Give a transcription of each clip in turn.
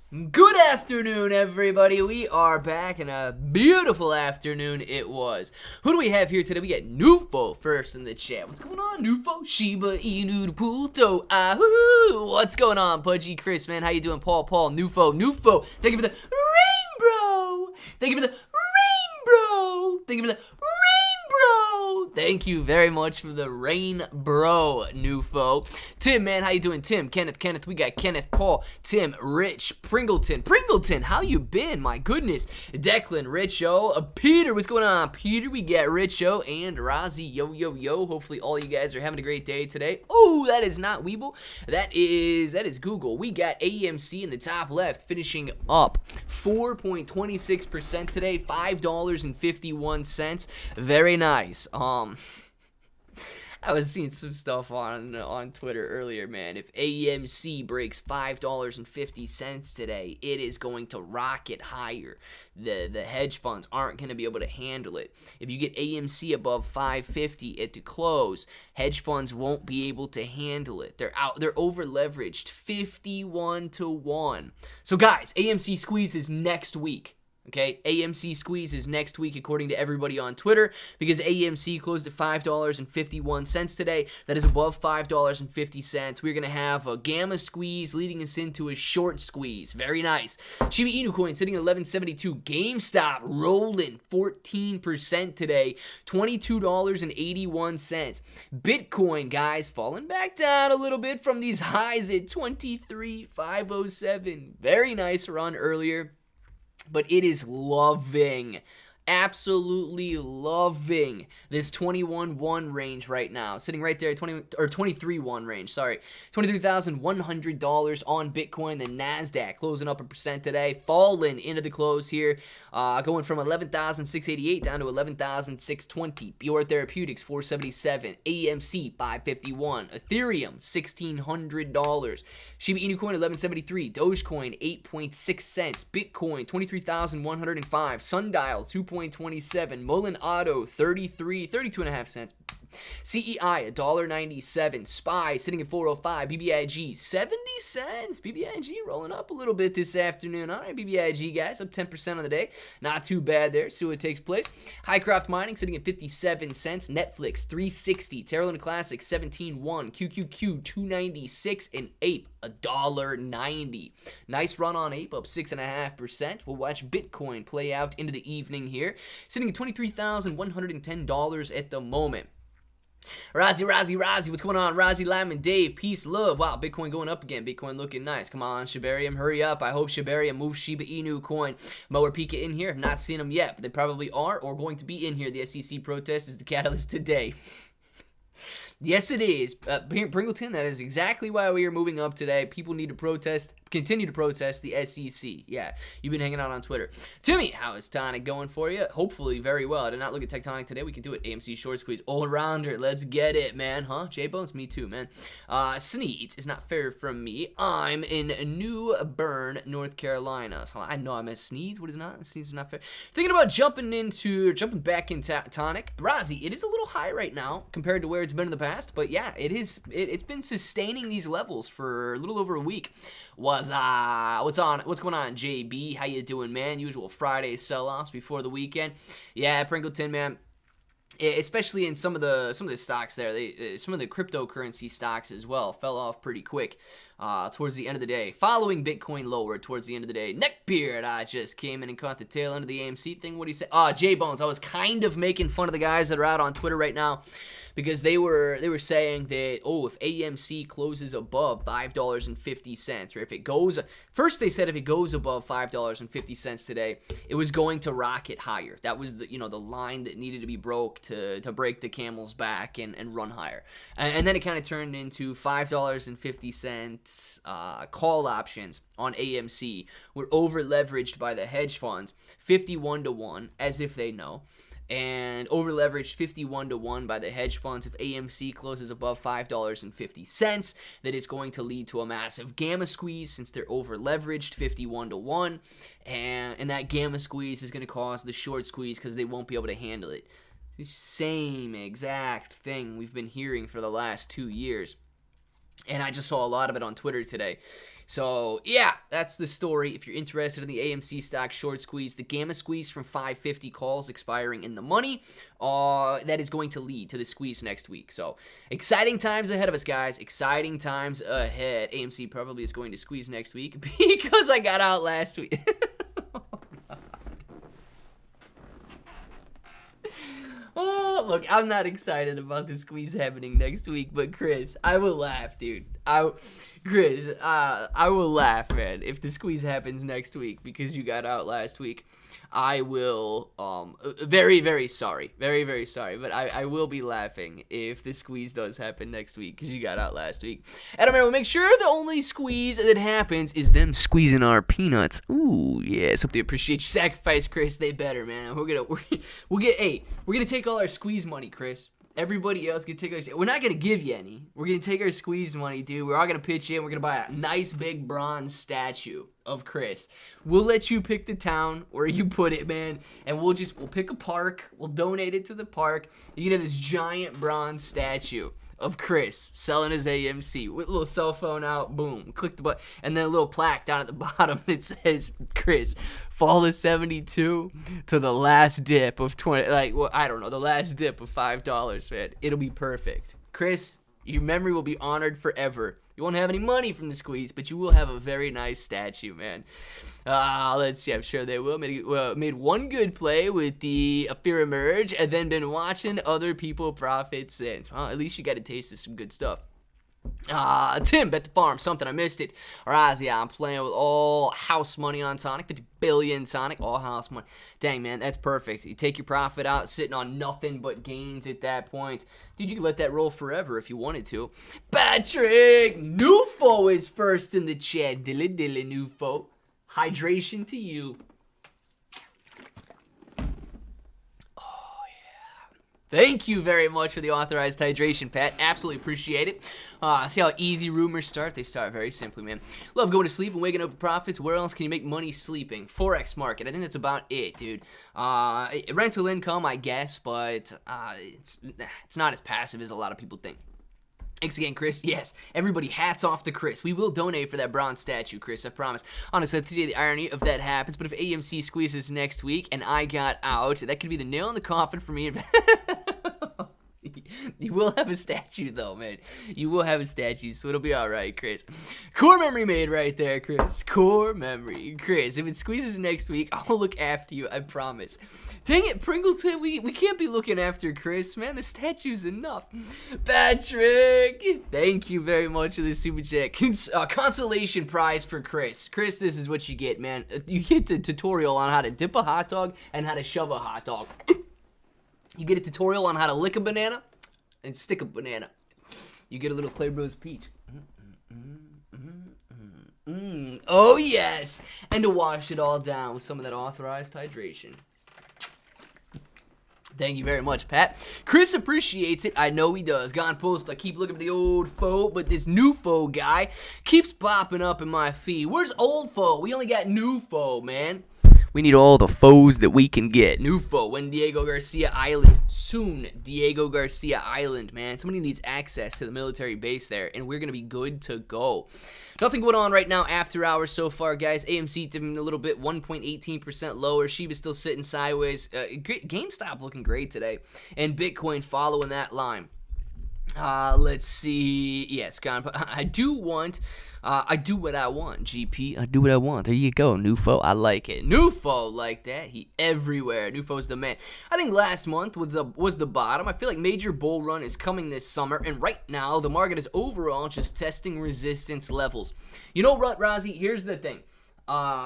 Good afternoon, everybody. We are back, and a beautiful afternoon it was. Who do we have here today? We got Nufo first in the chat. What's going on, Nufo? Shiba Inu Pulto. Ahoo! What's going on, Pudgy Chris, man? How you doing? Paul, Nufo. Thank you for the rainbow. Thank you for the rainbow. Thank you for the rainbow. Thank you very much for the rain, bro, Nufo. Tim, man, how you doing? Tim, Kenneth, we got Kenneth, Paul, Tim, Rich, Pringleton, how you been? My goodness. Declan, Richo, Peter, what's going on? Peter, we got Richo and Rozzy, yo. Hopefully all you guys are having a great day today. Oh, that is not Weeble. That is Google. We got AMC in the top left, finishing up 4.26% today, $5.51. Very nice. I was seeing some stuff on Twitter earlier, man. If AMC breaks $5.50 today, it is going to rocket higher. The hedge funds aren't going to be able to handle it. If you get AMC above 550 at the close, hedge funds won't be able to handle it. They're over leveraged 51-1. So guys, AMC squeeze is next week. Okay, AMC squeeze is next week according to everybody on Twitter because AMC closed at $5.51 today. That is above $5.50. We're going to have a gamma squeeze leading us into a short squeeze. Very nice. Shiba Inu coin sitting at 1172. GameStop rolling 14% today. $22.81. Bitcoin, guys, falling back down a little bit from these highs at 23,507. Very nice run earlier. But it is absolutely loving this 21-1 range right now. Sitting right there at 23-1 range, sorry. $23,100 on Bitcoin. The NASDAQ closing up 1% today. Falling into the close here. Going from 11,688 down to 11,620. Pure Therapeutics 477. AMC 551. Ethereum $1,600. Shiba Inu coin 1173. Dogecoin 8.6 cents. Bitcoin 23,105. Sundial 2.27. Mullen Auto 32.5 cents. CEI $1.97. SPY sitting at 405. BBIG 70 cents. BBIG rolling up a little bit this afternoon. All right, BBIG guys, up 10% on the day. Not too bad there. See what takes place. Highcroft Mining sitting at 57 cents. Netflix $3.60. Terra Luna Classic 17.1. QQQ $2.96. And Ape $1.90. Nice run on Ape, up 6.5%. We'll watch Bitcoin play out into the evening here. Sitting at $23,110 at the moment. Rozzy, what's going on? Rozzy, Lyman, Dave, peace, love. Wow, Bitcoin going up again. Bitcoin looking nice. Come on, Shibarium, hurry up. I hope Shibarium moves Shiba Inu coin. Mower Pika in here. I've not seen them yet, but they probably are or going to be in here. The SEC protest is the catalyst today. Yes, it is. Pringleton, that is exactly why we are moving up today. People need to continue to protest the SEC. Yeah, you've been hanging out on Twitter. Timmy, how is Tonic going for you? Hopefully very well. I did not look at Tectonic today. We can do it. AMC Short Squeeze. All-rounder. Let's get it, man. Huh? J-Bones? Me too, man. Sneeds is not fair from me. I'm in New Bern, North Carolina. So I know I'm at Sneeds. What is not? Sneeds is not fair. Thinking about jumping back into Tonic. Rozzy, it is a little high right now compared to where it's been in the past. But yeah, it's been sustaining these levels for a little over a week. What's going on, JB? How you doing, man? Usual Friday sell-offs before the weekend. Yeah, Pringleton, man. Especially in some of the stocks there, some of the cryptocurrency stocks as well fell off pretty quick towards the end of the day. Following Bitcoin lower towards the end of the day. Neckbeard, I just came in and caught the tail end of the AMC thing. What do you say? J-Bones, I was kind of making fun of the guys that are out on Twitter right now because they were saying that, if AMC closes above $5.50, or if it goes, first they said if it goes above $5.50 today, it was going to rocket higher. That was the line that needed to be broke to break the camel's back and run higher. And then it kind of turned into $5.50 call options on AMC were over leveraged by the hedge funds, 51-1, as if they know. And over leveraged 51-1 by the hedge funds. If AMC closes above $5.50, that is going to lead to a massive gamma squeeze since they're over leveraged 51-1, and that gamma squeeze is going to cause the short squeeze because they won't be able to handle it. The same exact thing we've been hearing for the last 2 years. And I just saw a lot of it on Twitter today. So, yeah, that's the story. If you're interested in the AMC Stock Short Squeeze, the Gamma Squeeze from 550 calls expiring in the money, that is going to lead to the squeeze next week. So, exciting times ahead of us, guys. Exciting times ahead. AMC probably is going to squeeze next week because I got out last week. Oh, look, I'm not excited about the squeeze happening next week, but Chris, I will laugh, dude. I will laugh, man, if the squeeze happens next week because you got out last week. I will, very, very sorry. Very, very sorry. But I will be laughing if the squeeze does happen next week because you got out last week. And remember, make sure the only squeeze that happens is them squeezing our peanuts. Ooh, yes. Hope they appreciate your sacrifice, Chris. They better, man. We're gonna take all our squeeze money, Chris. Everybody else can take our... We're not going to give you any. We're going to take our squeeze money, dude. We're all going to pitch in. We're going to buy a nice big bronze statue of Chris. We'll let you pick the town where you put it, man. And we'll pick a park. We'll donate it to the park. You can have this giant bronze statue of Chris selling his AMC with a little cell phone out. Boom. Click the button. And then a little plaque down at the bottom that says, Chris, fall of 72 to the last dip of 20, I don't know, the last dip of $5, man. It'll be perfect. Chris, your memory will be honored forever. You won't have any money from the squeeze, but you will have a very nice statue, man. Let's see, I'm sure they will. Made one good play with the Afira merge, and then been watching other people profit since. Well, at least you got a taste of some good stuff. Tim, bet the farm, something, I missed it. Alright, yeah, I'm playing with all house money on Sonic, 50 billion Sonic, all house money. Dang, man, that's perfect. You take your profit out, sitting on nothing but gains at that point. Dude, you could let that roll forever if you wanted to. Patrick Nufo is first in the chat. Dilly Nufo. Hydration to you. Thank you very much for the authorized hydration, Pat. Absolutely appreciate it. See how easy rumors start? They start very simply, man. Love going to sleep and waking up with profits. Where else can you make money sleeping? Forex market. I think that's about it, dude. Rental income, I guess, but it's not as passive as a lot of people think. Thanks again, Chris. Yes, everybody, hats off to Chris. We will donate for that bronze statue, Chris, I promise. Honestly, today the irony of that happens, but if AMC squeezes next week and I got out, that could be the nail in the coffin for me. You will have a statue, though, man. You will have a statue, so it'll be all right, Chris. Core memory made right there, Chris. Core memory. Chris, if it squeezes next week, I'll look after you, I promise. Dang it, Pringleton, we can't be looking after Chris, man. The statue's enough. Patrick, thank you very much for the super chat. Consolation prize for Chris. Chris, this is what you get, man. You get the tutorial on how to dip a hot dog and how to shove a hot dog. You get a tutorial on how to lick a banana and stick a banana. You get a little Clay Bros peach. Oh, yes. And to wash it all down with some of that authorized hydration. Thank you very much, Pat. Chris appreciates it. I know he does. Gone post, I keep looking for the old foe, but this new foe guy keeps popping up in my feed. Where's old foe? We only got new foe, man. We need all the foes that we can get. New foe, when Diego Garcia Island. Soon, Diego Garcia Island, man. Somebody needs access to the military base there, and we're going to be good to go. Nothing going on right now after hours so far, guys. AMC dipping a little bit, 1.18% lower. Shiba still sitting sideways. GameStop looking great today. And Bitcoin following that line. Let's see. Yes, I do what I want, GP. I do what I want. There you go, Nufo. I like it. Nufo like that. He everywhere. Nufo's the man. I think last month was the bottom. I feel like major bull run is coming this summer, and right now the market is overall just testing resistance levels. You know what, Rozzy? Here's the thing.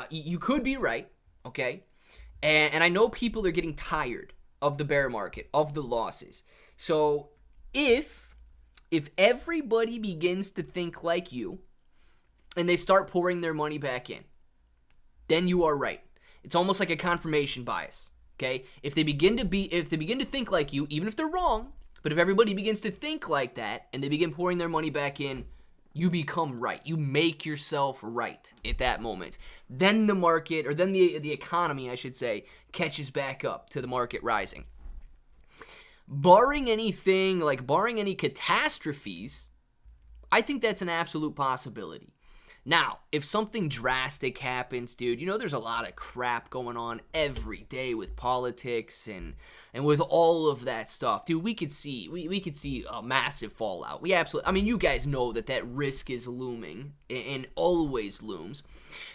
You could be right, okay? And I know people are getting tired of the bear market, of the losses. So if everybody begins to think like you, and they start pouring their money back in, then you are right. It's almost like a confirmation bias, okay? If they begin to think like you, even if they're wrong, but if everybody begins to think like that, and they begin pouring their money back in, you become right. You make yourself right at that moment. Then the market, or then the economy, I should say, catches back up to the market rising. Barring any catastrophes, I think that's an absolute possibility. Now, if something drastic happens, dude, you know there's a lot of crap going on every day with politics and with all of that stuff. Dude, we could see a massive fallout. I mean, you guys know that risk is looming and always looms.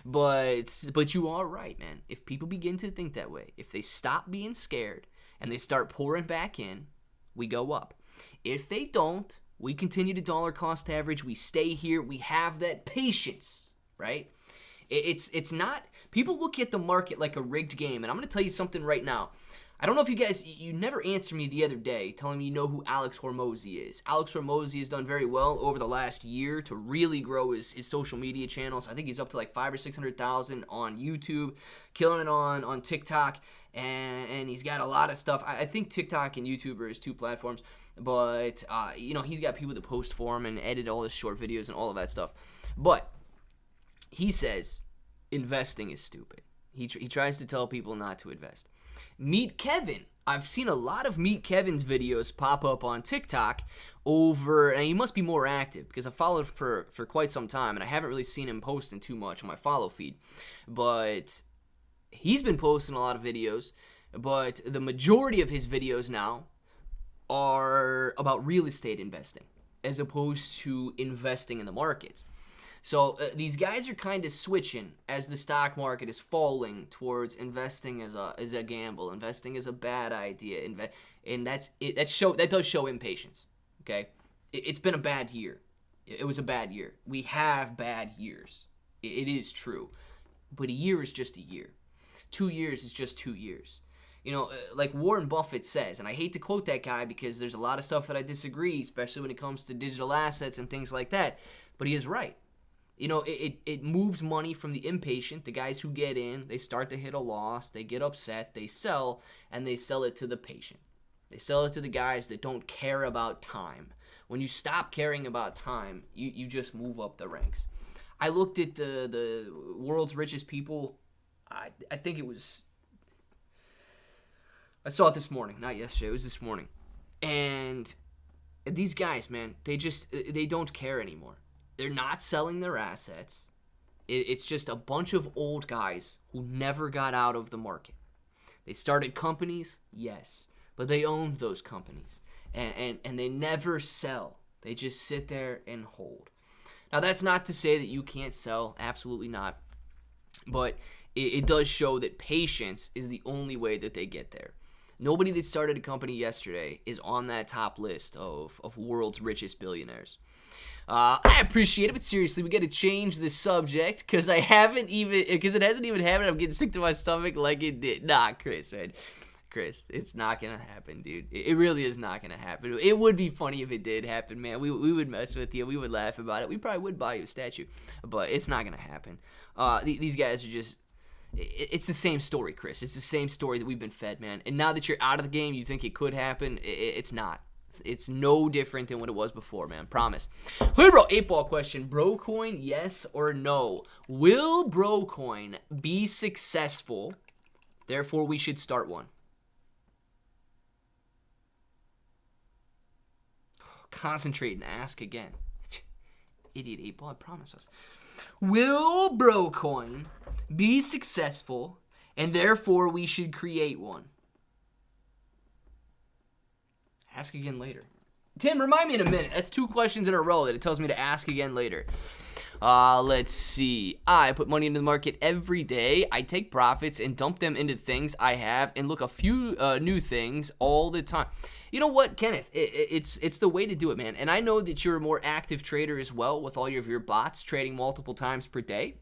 But you are right, man. If people begin to think that way, if they stop being scared and they start pouring back in, we go up. If they don't, we continue to dollar cost average. We stay here. We have that patience, right? It's not, people look at the market like a rigged game. And I'm going to tell you something right now. I don't know if you never answered me the other day telling me you know who Alex Hormozi is. Alex Hormozi has done very well over the last year to really grow his social media channels. I think he's up to like 500,000 or 600,000 on YouTube, killing it on TikTok, and he's got a lot of stuff. I think TikTok and YouTube are his two platforms. But, he's got people that post for him and edit all his short videos and all of that stuff. But he says investing is stupid. He tries to tell people not to invest. Meet Kevin. I've seen a lot of Meet Kevin's videos pop up on TikTok and he must be more active because I followed for quite some time and I haven't really seen him posting too much on my follow feed. But he's been posting a lot of videos, but the majority of his videos now are about real estate investing as opposed to investing in the markets. So these guys are kind of switching as the stock market is falling towards investing as a gamble, investing as a bad idea, and that does show impatience. Okay, it's been a bad year. It was a bad year. We have bad years. It is true, but a year is just a year. 2 years is just 2 years. Like Warren Buffett says, and I hate to quote that guy because there's a lot of stuff that I disagree, especially when it comes to digital assets and things like that, but he is right. It moves money from the impatient, the guys who get in, they start to hit a loss, they get upset, they sell, and they sell it to the patient. They sell it to the guys that don't care about time. When you stop caring about time, you just move up the ranks. I looked at the world's richest people, I think it was... I saw it this morning, not yesterday. It was this morning. And these guys, man, they don't care anymore. They're not selling their assets. It's just a bunch of old guys who never got out of the market. They started companies, yes, but they owned those companies. And they never sell. They just sit there and hold. Now, that's not to say that you can't sell. Absolutely not. But it does show that patience is the only way that they get there. Nobody that started a company yesterday is on that top list of world's richest billionaires. I appreciate it, but seriously, we got to change the subject because it hasn't even happened. I'm getting sick to my stomach like it did. Nah, Chris, man. Chris, it's not going to happen, dude. It really is not going to happen. It would be funny if it did happen, man. We would mess with you. We would laugh about it. We probably would buy you a statue, but it's not going to happen. These guys are just... It's the same story, Chris. It's the same story that we've been fed, man. And now that you're out of the game, you think it could happen. It's not. It's no different than what it was before, man. Promise. Clear Bro, 8-ball question. Brocoin, yes or no? Will Brocoin be successful? Therefore, we should start one. Concentrate and ask again. Idiot 8-ball, I promise us. Will Brocoin be successful, and therefore we should create one? Ask again later. Tim, remind me in a minute. That's 2 questions in a row that it tells me to ask again later. Let's see. I put money into the market every day. I take profits and dump them into things I have and look a few new things all the time. You know what, Kenneth? It's the way to do it, man. And I know that you're a more active trader as well with all of your bots trading multiple times per day.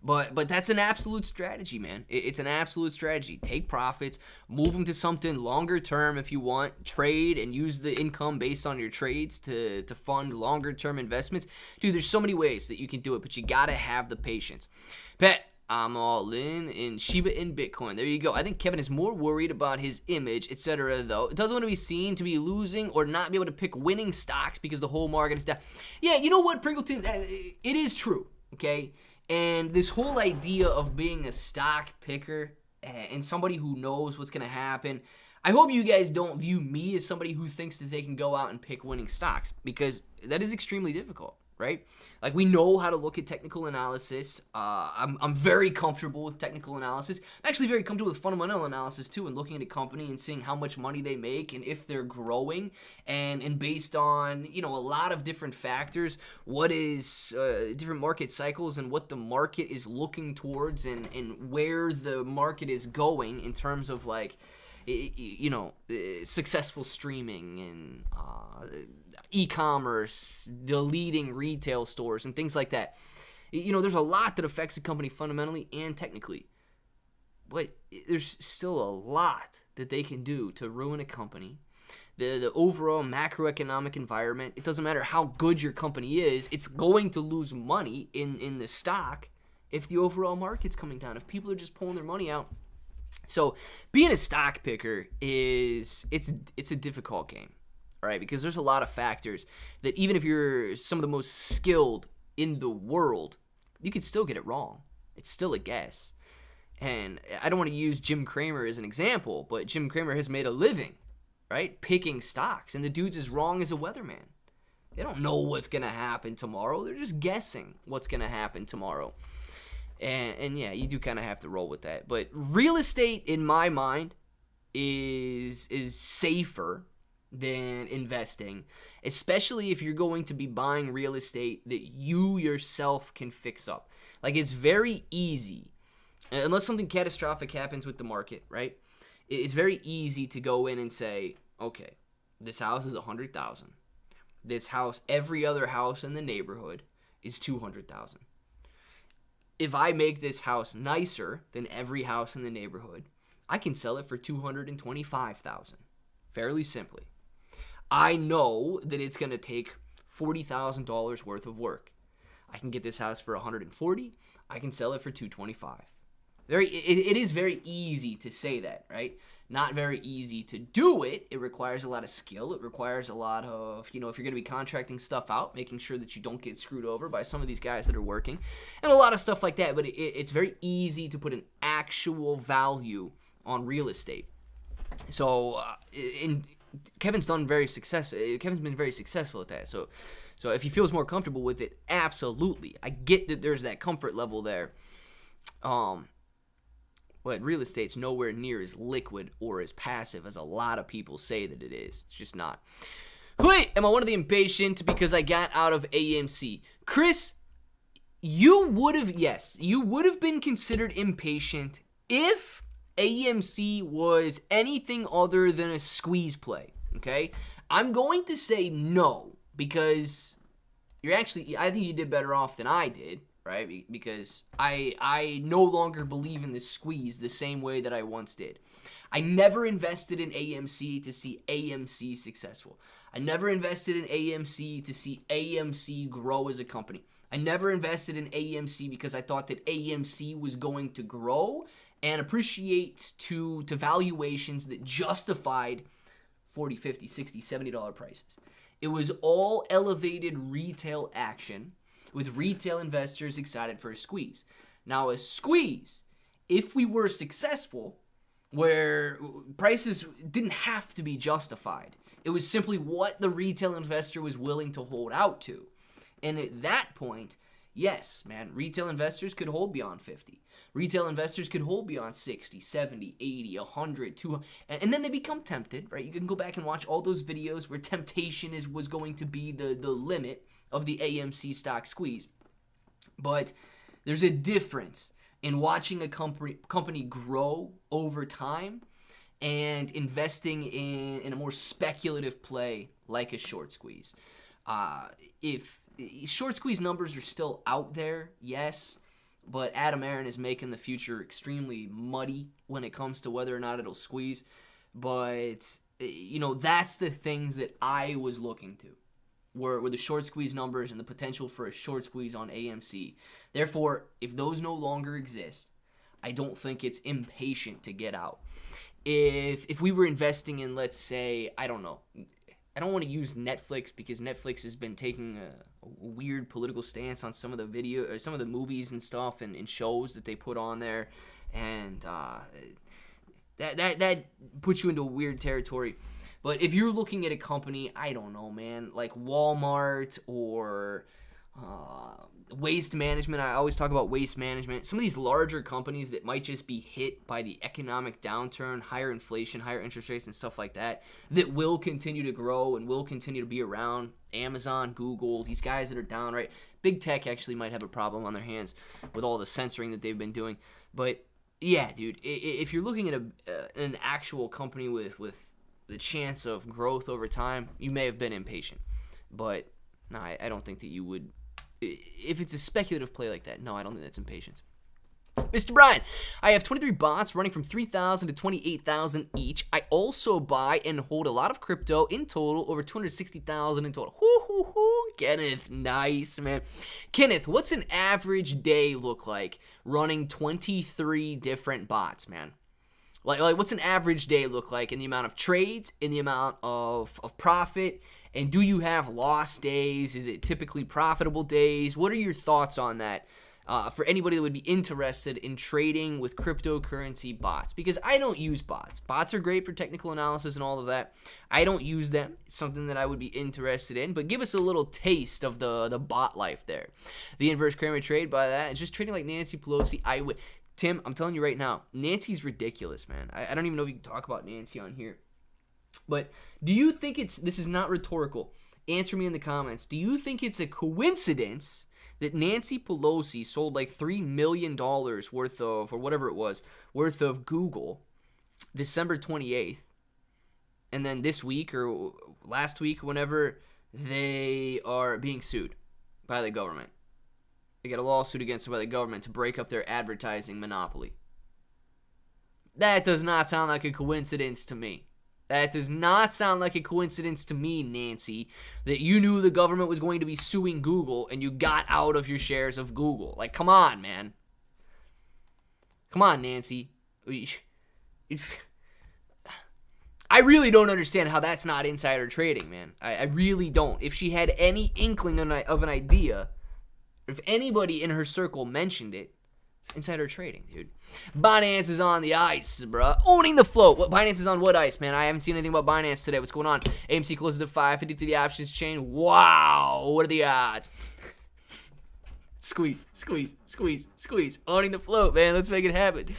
But that's an absolute strategy, man. It's an absolute strategy. Take profits, move them to something longer term if you want. Trade and use the income based on your trades to fund longer term investments. Dude, there's so many ways that you can do it, but you gotta have the patience. Pat, I'm all in Shiba and Bitcoin. There you go. I think Kevin is more worried about his image, etc. though. It doesn't want to be seen to be losing or not be able to pick winning stocks because the whole market is down. Yeah, you know what, Pringleton? It is true, okay? And this whole idea of being a stock picker and somebody who knows what's going to happen, I hope you guys don't view me as somebody who thinks that they can go out and pick winning stocks because that is extremely difficult, right? Like, we know how to look at technical analysis. I'm very comfortable with technical analysis. I'm actually very comfortable with fundamental analysis too, and looking at a company and seeing how much money they make and if they're growing, and based on, you know, a lot of different factors, what is different market cycles and what the market is looking towards, and where the market is going in terms of, like, you know, successful streaming and e-commerce, the leading retail stores and things like that. You know, there's a lot that affects a company fundamentally and technically, but there's still a lot that they can do to ruin a company. The overall macroeconomic environment, it doesn't matter how good your company is, it's going to lose money in the stock if the overall market's coming down, if people are just pulling their money out. So being a stock picker it's a difficult game, right? Because there's a lot of factors that even if you're some of the most skilled in the world, you could still get it wrong. It's still a guess. And I don't want to use Jim Cramer as an example, but Jim Cramer has made a living, right, picking stocks, and the dude's as wrong as a weatherman. They don't know what's going to happen tomorrow. They're just guessing what's going to happen tomorrow. And yeah, you do kind of have to roll with that. But real estate, in my mind, is safer than investing, especially if you're going to be buying real estate that you yourself can fix up. Like, it's very easy, unless something catastrophic happens with the market, right? It's very easy to go in and say, okay, this house is $100,000. This house, every other house in the neighborhood is $200,000. If I make this house nicer than every house in the neighborhood, I can sell it for $225,000. Fairly simply. I know that it's going to take $40,000 worth of work. I can get this house for $140,000. I can sell it for $225,000. It is very easy to say that, right? Not very easy to do it. It requires a lot of skill. It requires a lot of, you know, if you're going to be contracting stuff out, making sure that you don't get screwed over by some of these guys that are working, and a lot of stuff like that. But it's very easy to put an actual value on real estate. So Kevin's been very successful at that. So if he feels more comfortable with it, absolutely. I get that there's that comfort level there. But real estate's nowhere near as liquid or as passive as a lot of people say that it is. It's just not. Wait, am I one of the impatient because I got out of AMC? Chris, you would have been considered impatient if AMC was anything other than a squeeze play, okay? I'm going to say no, because I think you did better off than I did, right? Because I no longer believe in the squeeze the same way that I once did. I never invested in AMC to see AMC successful. I never invested in AMC to see AMC grow as a company. I never invested in AMC because I thought that AMC was going to grow and appreciate to valuations that justified $40, $50, $60, $70 prices. It was all elevated retail action with retail investors excited for a squeeze. Now, a squeeze, if we were successful, where prices didn't have to be justified, it was simply what the retail investor was willing to hold out to. And at that point, yes, man, retail investors could hold beyond 50. Retail investors could hold beyond 60, 70, 80, 100, 200, and then they become tempted, right? You can go back and watch all those videos where temptation was going to be the limit of the AMC stock squeeze. But there's a difference in watching a company grow over time and investing in a more speculative play like a short squeeze. If short squeeze numbers are still out there, yes, but Adam Aaron is making the future extremely muddy when it comes to whether or not it'll squeeze. But, you know, that's the things that I was looking to, were the short squeeze numbers and the potential for a short squeeze on AMC. Therefore, if those no longer exist, I don't think it's impatient to get out. If we were investing in, let's say, I don't know, I don't want to use Netflix because Netflix has been taking a weird political stance on some of the video or some of the movies and stuff and shows that they put on there, and that puts you into a weird territory. But if you're looking at a company, I don't know, man, like Walmart or waste management. I always talk about waste management. Some of these larger companies that might just be hit by the economic downturn, higher inflation, higher interest rates, and stuff like that, that will continue to grow and will continue to be around. Amazon, Google, these guys that are down, right? Big tech actually might have a problem on their hands with all the censoring that they've been doing. But yeah, dude, if you're looking at an actual company with the chance of growth over time, you may have been impatient. But no, I don't think that you would. If it's a speculative play like that, no, I don't think that's impatience. Mr. Brian, I have 23 bots running from 3,000 to 28,000 each. I also buy and hold a lot of crypto, in total over 260,000 in total. Kenneth, nice, man. Kenneth, what's an average day look like running 23 different bots, man? Like what's an average day look like in the amount of trades, in the amount of profit, and do you have lost days? Is it typically profitable days? What are your thoughts on that for anybody that would be interested in trading with cryptocurrency bots? Because I don't use bots. Bots are great for technical analysis and all of that. I don't use them. It's something that I would be interested in. But give us a little taste of the bot life there. The inverse Kramer trade by that. It's just trading like Nancy Pelosi. Tim, I'm telling you right now, Nancy's ridiculous, man. I don't even know if you can talk about Nancy on here. But do you think this is not rhetorical? Answer me in the comments. Do you think it's a coincidence that Nancy Pelosi sold like $3 million worth of, or whatever it was, worth of Google December 28th, and then this week or last week, whenever, they are being sued by the government? They got a lawsuit against them by the government to break up their advertising monopoly. That does not sound like a coincidence to me. That does not sound like a coincidence to me, Nancy, that you knew the government was going to be suing Google and you got out of your shares of Google. Like, come on, man. Come on, Nancy. I really don't understand how that's not insider trading, man. I really don't. If she had any inkling of an idea, if anybody in her circle mentioned it, it's insider trading, dude. Binance is on the ice, bro. Owning the float. What Binance is on what ice, man? I haven't seen anything about Binance today. What's going on? AMC closes at 550 through the options chain. Wow. What are the odds? Squeeze, squeeze, squeeze, squeeze. Owning the float, man. Let's make it happen.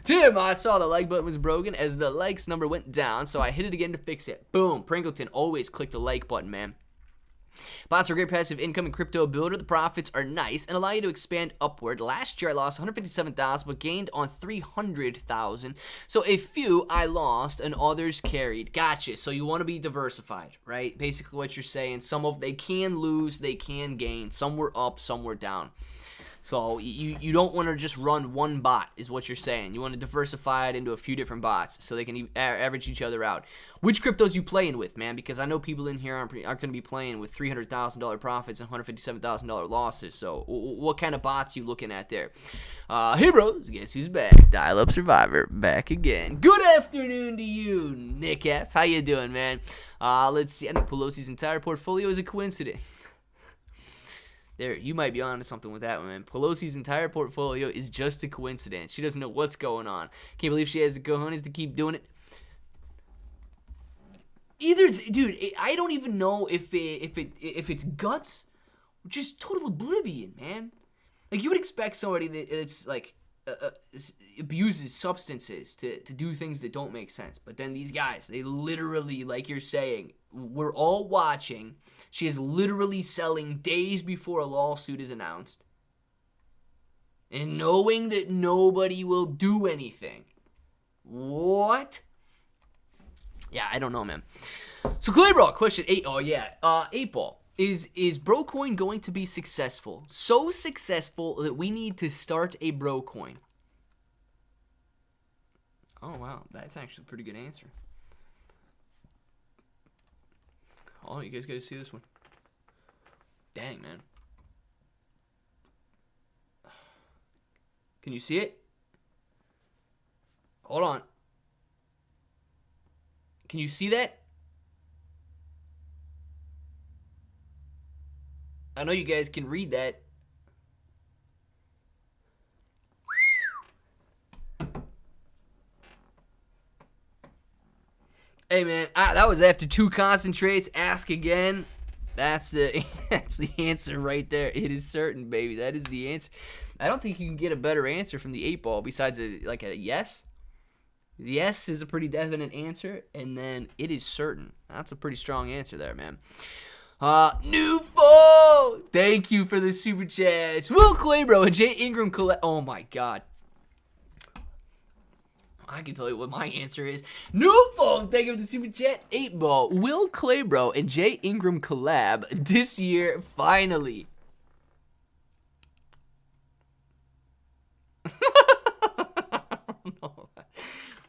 Tim, I saw the like button was broken as the likes number went down, so I hit it again to fix it. Boom. Pringleton, always click the like button, man. Bots are a great passive income and crypto builder. The profits are nice and allow you to expand upward. Last year I lost 157,000 but gained on 300,000. So a few I lost and others carried. Gotcha. So you want to be diversified, right? Basically what you're saying. They can lose, they can gain. Some were up, some were down. So you don't want to just run one bot is what you're saying. You want to diversify it into a few different bots so they can average each other out. Which cryptos you playing with, man? Because I know people in here aren't going to be playing with $300,000 profits and $157,000 losses. So what kind of bots you looking at there? Hey, bros. Guess who's back? Dial-Up Survivor back again. Good afternoon to you, Nick F. How you doing, man? Let's see. I think Pelosi's entire portfolio is a coincidence. There, you might be onto something with that one, man. Pelosi's entire portfolio is just a coincidence. She doesn't know what's going on. Can't believe she has the cojones to keep doing it. Dude, I don't even know if it's guts or just total oblivion, man. Like, you would expect somebody that's like abuses substances to do things that don't make sense. But then these guys, they literally, like you're saying, we're all watching. She is literally selling days before a lawsuit is announced. And knowing that nobody will do anything. What? Yeah, I don't know, man. So, Claybro, question 8. Oh, yeah. 8 Ball. Is Brocoin going to be successful? So successful that we need to start a Brocoin. Oh, wow. That's actually a pretty good answer. Oh, you guys got to see this one. Dang, man. Can you see it? Hold on. Can you see that? I know you guys can read that. Hey, man, that was after 2 concentrates. Ask again. That's the answer right there. It is certain, baby. That is the answer. I don't think you can get a better answer from the 8-ball besides a yes. Yes is a pretty definite answer, and then it is certain. That's a pretty strong answer there, man. Newfo! Thank you for the super chats. Will Claybro and Jay Ingram collect. Oh my god. I can tell you what my answer is. Newfo! Thank you for the super chat. 8-ball. Will Claybro and Jay Ingram collab this year finally?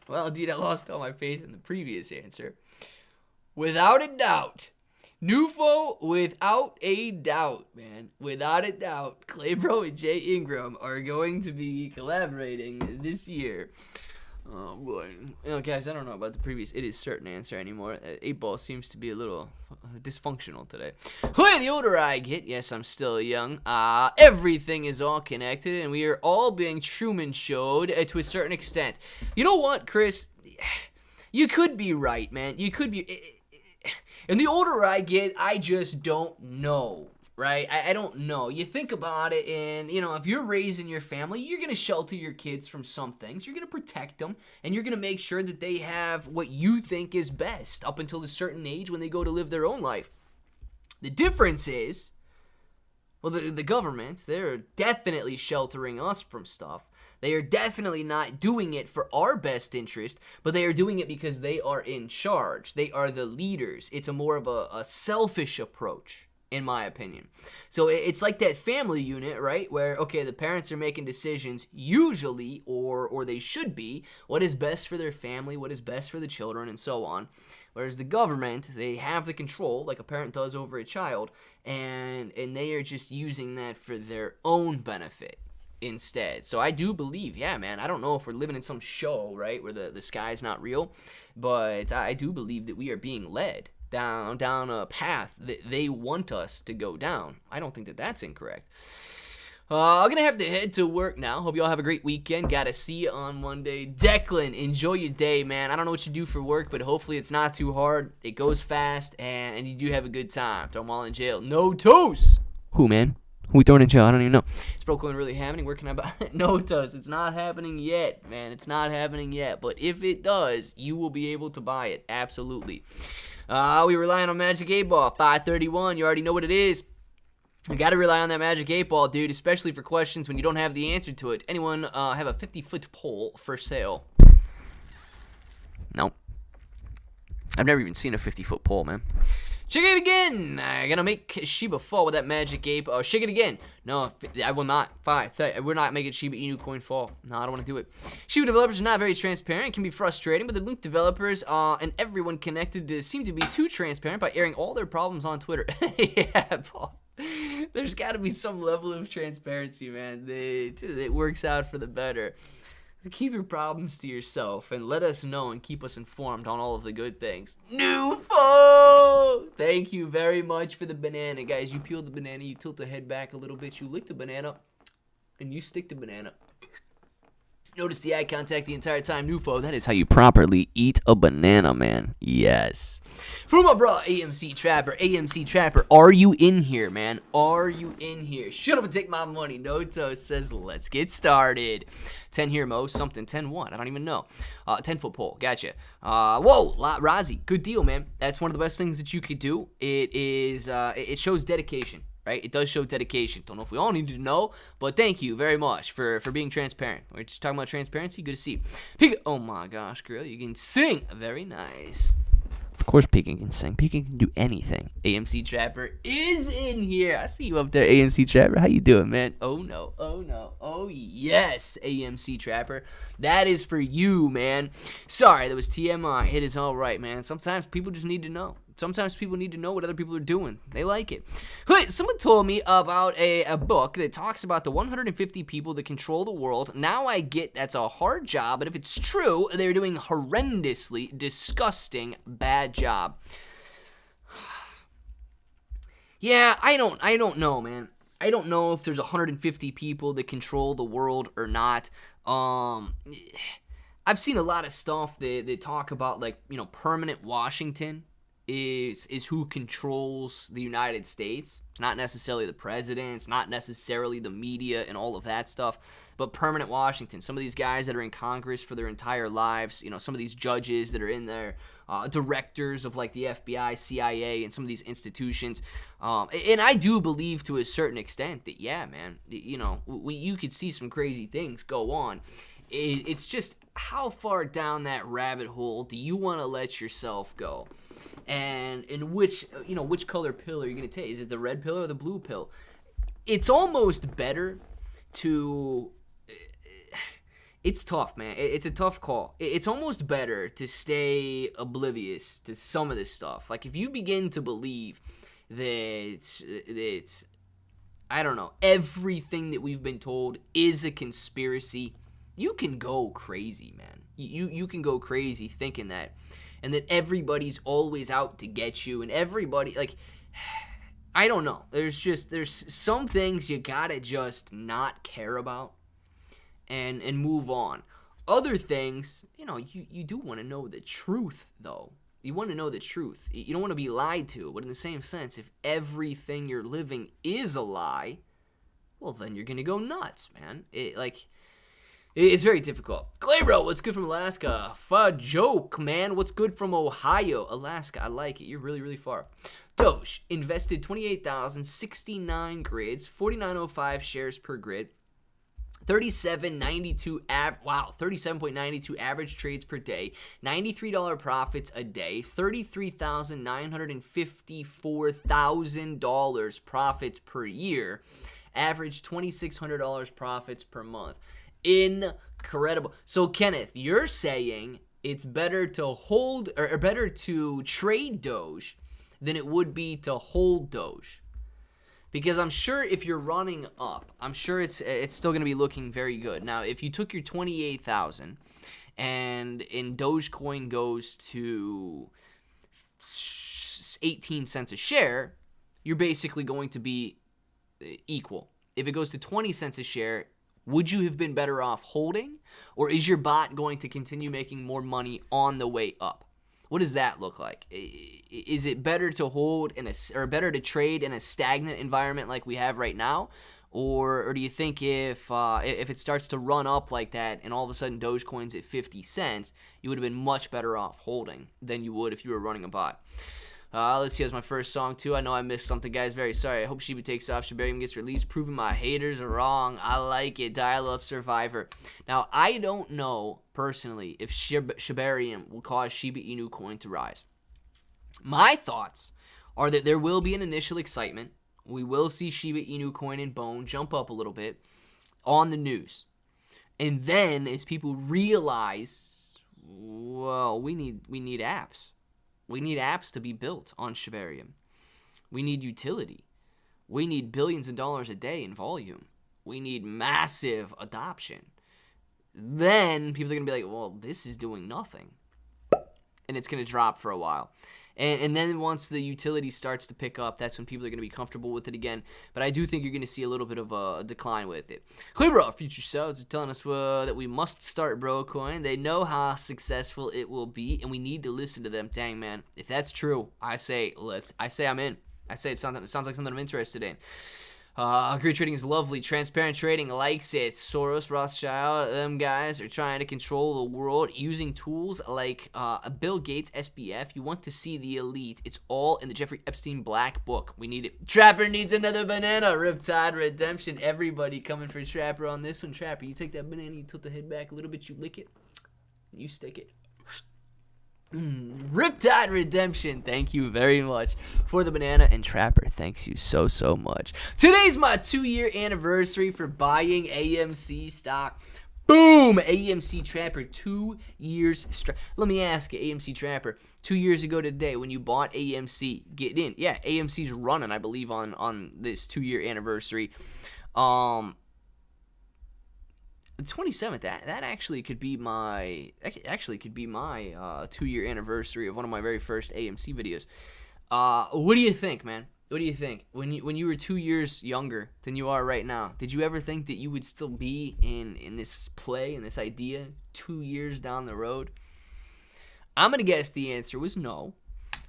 Well, dude, I lost all my faith in the previous answer. Without a doubt. Newfo, without a doubt, man. Without a doubt, Claybro and Jay Ingram are going to be collaborating this year. Oh, boy. You know, guys, I don't know about the previous it is certain answer anymore. 8-ball seems to be a little dysfunctional today. Hey, the older I get, yes, I'm still young, everything is all connected, and we are all being Truman showed to a certain extent. You know what, Chris? You could be right, man. You could be... And the older I get, I just don't know, right? I don't know. You think about it, and, you know, if you're raising your family, you're going to shelter your kids from some things. You're going to protect them, and you're going to make sure that they have what you think is best up until a certain age when they go to live their own life. The difference is, well, the government, they're definitely sheltering us from stuff. They are definitely not doing it for our best interest, but they are doing it because they are in charge. They are the leaders. It's a more of a selfish approach, in my opinion. So it's like that family unit, right, where, okay, the parents are making decisions usually, or they should be, what is best for their family, what is best for the children, and so on. Whereas the government, they have the control, like a parent does over a child, and they are just using that for their own benefit instead. So I do believe, yeah, man, I don't know if we're living in some show, right, where the sky's not real, but I do believe that we are being led down a path that they want us to go down. I don't think that that's incorrect. I'm gonna have to head to work now. Hope you all have a great weekend. Gotta see you on Monday. Declan, enjoy your day, man. I don't know what you do for work, but hopefully it's not too hard. It goes fast, and you do have a good time. Throw them all in jail. No toast. Who, man? Who we throwing in jail? I don't even know. Is Brocoin really happening? Where can I buy it? No toast. It's not happening yet, man. It's not happening yet. But if it does, you will be able to buy it. Absolutely. We relying on Magic 8-ball. 531. You already know what it is. You got to rely on that Magic 8-ball, dude, especially for questions when you don't have the answer to it. Anyone have a 50-foot pole for sale? No. I've never even seen a 50-foot pole, man. Shake it again. I'm gonna make Shiba fall with that Magic 8. Oh, shake it again. No, I will not. We're not making Shiba Inu coin fall. No, I don't want to do it. Shiba developers are not very transparent. It can be frustrating, but the LUNC developers and everyone connected seem to be too transparent by airing all their problems on Twitter. Yeah, Paul. There's got to be some level of transparency, man. It works out for the better. Keep your problems to yourself and let us know and keep us informed on all of the good things. Newfo! Thank you very much for the banana, guys. You peel the banana, you tilt the head back a little bit, you lick the banana, and you stick the banana. Notice the eye contact the entire time, Newfo. That is how you properly eat a banana, man. Yes. For my bro, AMC Trapper, are you in here, man? Are you in here? Shut up and take my money. Noto says, let's get started. 10 here, Mo. Something. 10 what? I don't even know. 10-foot pole. Gotcha. Whoa, Razi. Good deal, man. That's one of the best things that you could do. It shows dedication. Right? It does show dedication. Don't know if we all need to know, but thank you very much for being transparent. We're just talking about transparency. Good to see you. Oh my gosh, girl, you can sing. Very nice. Of course Pekin can sing. Pekin can do anything. AMC Trapper is in here. I see you up there, AMC Trapper. How you doing, man? Oh no. Oh no. Oh yes, AMC Trapper. That is for you, man. Sorry, that was TMI. It is all right, man. Sometimes people just need to know. Sometimes people need to know what other people are doing. They like it. Hey, someone told me about a book that talks about the 150 people that control the world. Now I get that's a hard job, but if it's true, they're doing horrendously disgusting bad job. Yeah, I don't know, man. I don't know if there's 150 people that control the world or not. I've seen a lot of stuff that talk about, like, you know, permanent Washington. is who controls the United States. It's not necessarily the president. It's not necessarily the media and all of that stuff. But permanent Washington, some of these guys that are in Congress for their entire lives, some of these judges that are in there, directors of like the FBI, CIA, and some of these institutions. And I do believe to a certain extent that, yeah, man, you could see some crazy things go on. It's just how far down that rabbit hole do you want to let yourself go? And in which color pill are you going to take? Is it the red pill or the blue pill? It's almost better to... It's tough, man. It's a tough call. It's almost better to stay oblivious to some of this stuff. Like, if you begin to believe that I don't know, everything that we've been told is a conspiracy, you can go crazy, man. You can go crazy thinking that. And that everybody's always out to get you, and everybody, like, I don't know. There's some things you gotta just not care about and move on. Other things, you do want to know the truth, though. You want to know the truth. You don't want to be lied to. But in the same sense, if everything you're living is a lie, well, then you're gonna go nuts, man. It's very difficult. Claybro, what's good from Alaska? Joke, man. What's good from Ohio? Alaska, I like it. You're really, really far. Doge invested 28,069 grids, 4905 shares per grid, 37.92 average trades per day, $93 profits a day, $33,954,000 profits per year, average $2,600 profits per month. Incredible. So, Kenneth, you're saying it's better to hold or better to trade Doge than it would be to hold Doge. Because I'm sure if you're running up, I'm sure it's still going to be looking very good. Now, if you took your 28,000 and in Dogecoin goes to 18 cents a share, you're basically going to be equal. If it goes to 20 cents a share, would you have been better off holding, or is your bot going to continue making more money on the way up? What does that look like? Is it better to hold or better to trade in a stagnant environment like we have right now, or do you think if it starts to run up like that and all of a sudden Dogecoin's at 50 cents, you would have been much better off holding than you would if you were running a bot? Let's see, that's my first song, too. I know I missed something, guys. Very sorry. I hope Shiba takes off. Shibarium gets released, proving my haters are wrong. I like it. Dial-up Survivor. Now, I don't know, personally, if Shibarium will cause Shiba Inu coin to rise. My thoughts are that there will be an initial excitement. We will see Shiba Inu coin and Bone jump up a little bit on the news. And then, as people realize, well, we need apps. We need apps to be built on Shibarium. We need utility. We need billions of dollars a day in volume. We need massive adoption. Then people are going to be like, well, this is doing nothing. And it's going to drop for a while. And then once the utility starts to pick up, that's when people are going to be comfortable with it again. But I do think you're going to see a little bit of a decline with it. Clearbro, future selves, are telling us that we must start Brocoin. They know how successful it will be, and we need to listen to them. Dang, man. If that's true, I say I'm in. I say it sounds like something I'm interested in. Great trading is lovely. Transparent trading likes it. Soros, Rothschild, them guys are trying to control the world using tools like Bill Gates, SBF. You want to see the elite. It's all in the Jeffrey Epstein Black Book. We need it. Trapper needs another banana. Riptide Redemption. Everybody coming for Trapper on this one. Trapper, you take that banana, you tilt the head back a little bit, you lick it, you stick it. Riptide Redemption, thank you very much for the banana, and Trapper, thanks you so much. Today's my 2-year anniversary for buying AMC stock. Boom! AMC Trapper, 2 years straight. Let me ask you, AMC Trapper, 2 years ago today when you bought AMC, get in. Yeah, AMC's running, I believe, on this 2-year anniversary. The 27th, that actually could be my 2-year anniversary of one of my very first AMC videos. What do you think, man? What do you think? When you were 2 years younger than you are right now, did you ever think that you would still be in this play, in this idea 2 years down the road? I'm gonna guess the answer was no.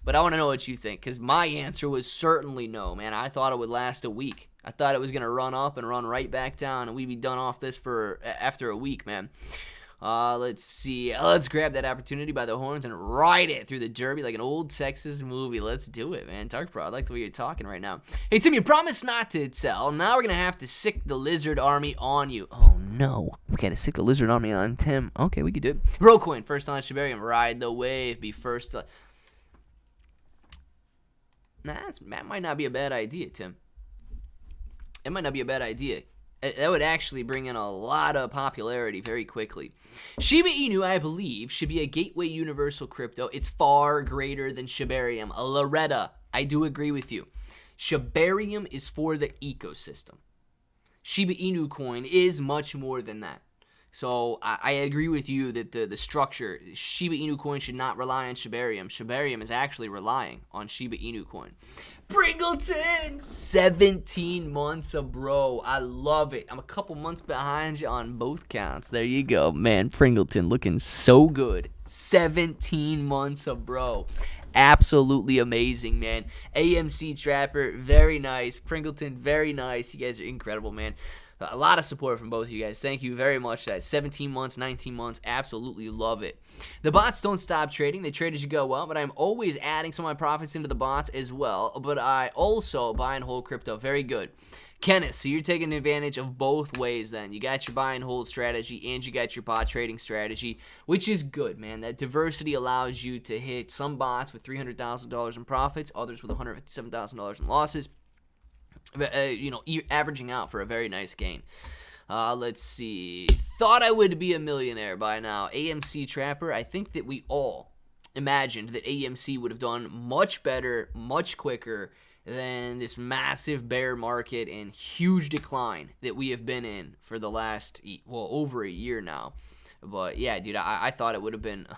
But I want to know what you think, because my answer was certainly no, man. I thought it would last a week. I thought it was going to run up and run right back down, and we'd be done off this after a week, man. Let's see. Let's grab that opportunity by the horns and ride it through the derby like an old Texas movie. Let's do it, man. Dark Bro, I like the way you're talking right now. Hey, Tim, you promised not to sell. Now we're going to have to sick the lizard army on you. Oh, no. We got to sick the lizard army on Tim. Okay, we could do it. Brocoin, first on Shibarium. Ride the wave. Be first. That might not be a bad idea, Tim. It might not be a bad idea. That would actually bring in a lot of popularity very quickly. Shiba Inu, I believe, should be a gateway universal crypto. It's far greater than Shibarium. Loretta, I do agree with you. Shibarium is for the ecosystem. Shiba Inu coin is much more than that. So I agree with you that the structure, Shiba Inu coin should not rely on Shibarium. Shibarium is actually relying on Shiba Inu coin. Pringleton, 17 months of bro. I love it. I'm a couple months behind you on both counts. There you go, man. Pringleton looking so good. 17 months of bro. Absolutely amazing, man. AMC Trapper, very nice. Pringleton, very nice. You guys are incredible, man. A lot of support from both of you guys. Thank you very much. That 17 months, 19 months, absolutely love it. The bots don't stop trading. They trade as you go well, but I'm always adding some of my profits into the bots as well. But I also buy and hold crypto. Very good. Kenneth, so you're taking advantage of both ways then. You got your buy and hold strategy and you got your bot trading strategy, which is good, man. That diversity allows you to hit some bots with $300,000 in profits, others with $157,000 in losses. You're averaging out for a very nice gain. Let's see. Thought I would be a millionaire by now. AMC Trapper, I think that we all imagined that AMC would have done much better, much quicker than this massive bear market and huge decline that we have been in for the last, over a year now. But yeah, dude, I thought it would have been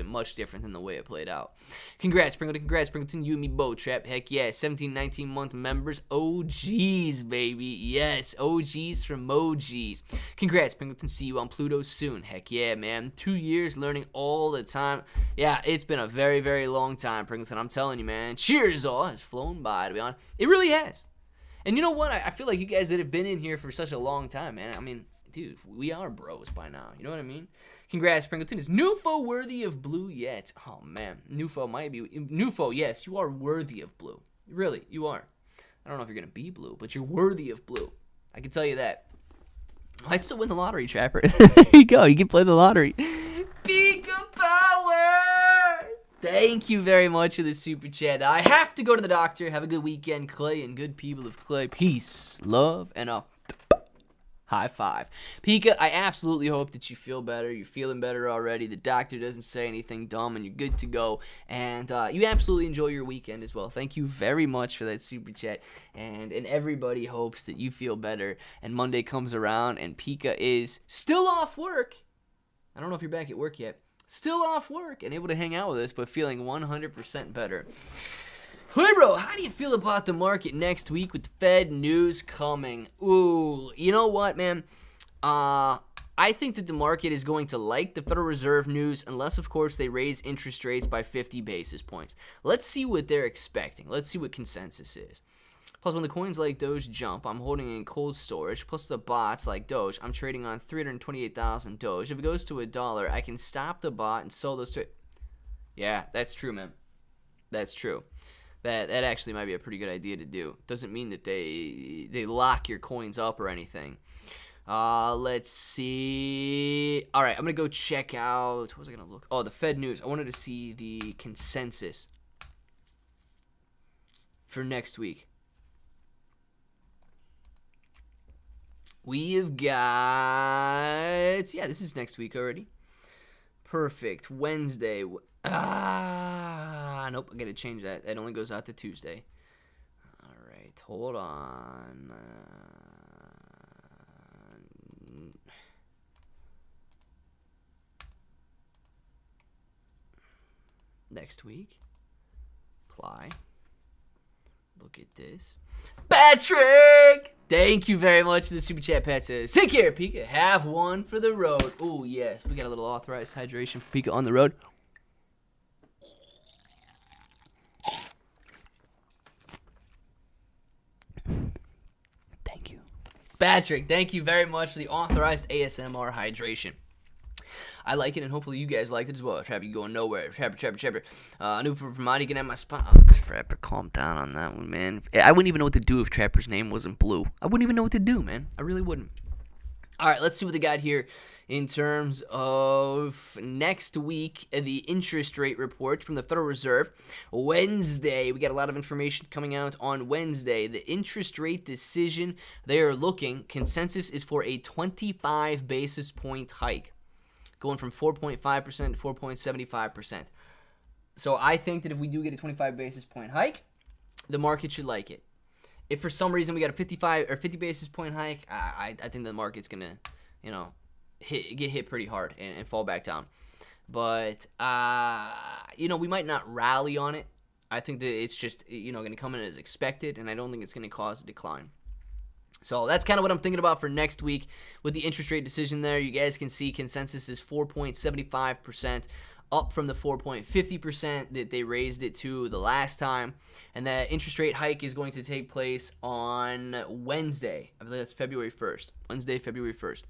much different than the way it played out. Congrats, Pringleton, you and me both, Trap. Heck yeah, 17, 19 month members, OGs, baby. Yes, OGs from Mojis. Congrats, Pringleton, see you on Pluto soon. Heck yeah, man. 2 years learning all the time. Yeah, it's been a very, very long time, Pringleton. I'm telling you, man. Cheers, all has flown by, to be honest. It really has. And you know what? I feel like you guys that have been in here for such a long time, man. I mean, dude, we are bros by now. You know what I mean? Congrats, Pringleton. Is Nufo worthy of blue yet? Oh, man. Nufo might be. Nufo, yes, you are worthy of blue. Really, you are. I don't know if you're going to be blue, but you're worthy of blue. I can tell you that. I'd still win the lottery, Trapper. There you go. You can play the lottery. Pika Power! Thank you very much for the super chat. I have to go to the doctor. Have a good weekend, Clay, and good people of Clay. Peace, love, and a high five. Pika, I absolutely hope that you feel better. You're feeling better already. The doctor doesn't say anything dumb, and you're good to go. And you absolutely enjoy your weekend as well. Thank you very much for that super chat. And everybody hopes that you feel better. And Monday comes around, and Pika is still off work. I don't know if you're back at work yet. Still off work and able to hang out with us, but feeling 100% better. Hey, bro, how do you feel about the market next week with Fed news coming? Ooh, you know what, man? I think that the market is going to like the Federal Reserve news unless, of course, they raise interest rates by 50 basis points. Let's see what they're expecting. Let's see what consensus is. Plus, when the coins like Doge jump, I'm holding in cold storage. Plus, the bots like Doge, I'm trading on 328,000 Doge. If it goes to $1, I can stop the bot and sell those to it. Yeah, that's true, man. That's true. That actually might be a pretty good idea to do. Doesn't mean that they lock your coins up or anything. Let's see. All right, I'm going to go check out. What was I going to look? Oh, the Fed news. I wanted to see the consensus for next week. We have got. Yeah, this is next week already. Perfect. Wednesday. Nope, I gotta change that. That only goes out to Tuesday. All right, hold on. Next week. Apply. Look at this. Patrick! Thank you very much for the super chat, Pat says. Take care, Pika. Have one for the road. Oh, yes. We got a little authorized hydration for Pika on the road. Patrick, thank you very much for the authorized ASMR hydration. I like it, and hopefully you guys liked it as well. Trapper, you going nowhere. Trapper. New for Vermont, get at my spot. Oh, Trapper, calm down on that one, man. I wouldn't even know what to do if Trapper's name wasn't blue. I wouldn't even know what to do, man. I really wouldn't. All right, let's see what they got here in terms of next week, the interest rate report from the Federal Reserve. Wednesday, we got a lot of information coming out on Wednesday. The interest rate decision, they are looking, consensus is for a 25 basis point hike, going from 4.5% to 4.75%. So I think that if we do get a 25 basis point hike, the market should like it. If for some reason we got a 55 or 50 basis point hike, I think the market's going to, get hit pretty hard and fall back down. But, we might not rally on it. I think that it's just, going to come in as expected, and I don't think it's going to cause a decline. So that's kind of what I'm thinking about for next week with the interest rate decision there. You guys can see consensus is 4.75%, up from the 4.50% that they raised it to the last time. And that interest rate hike is going to take place on Wednesday. I believe that's February 1st. Wednesday, February 1st.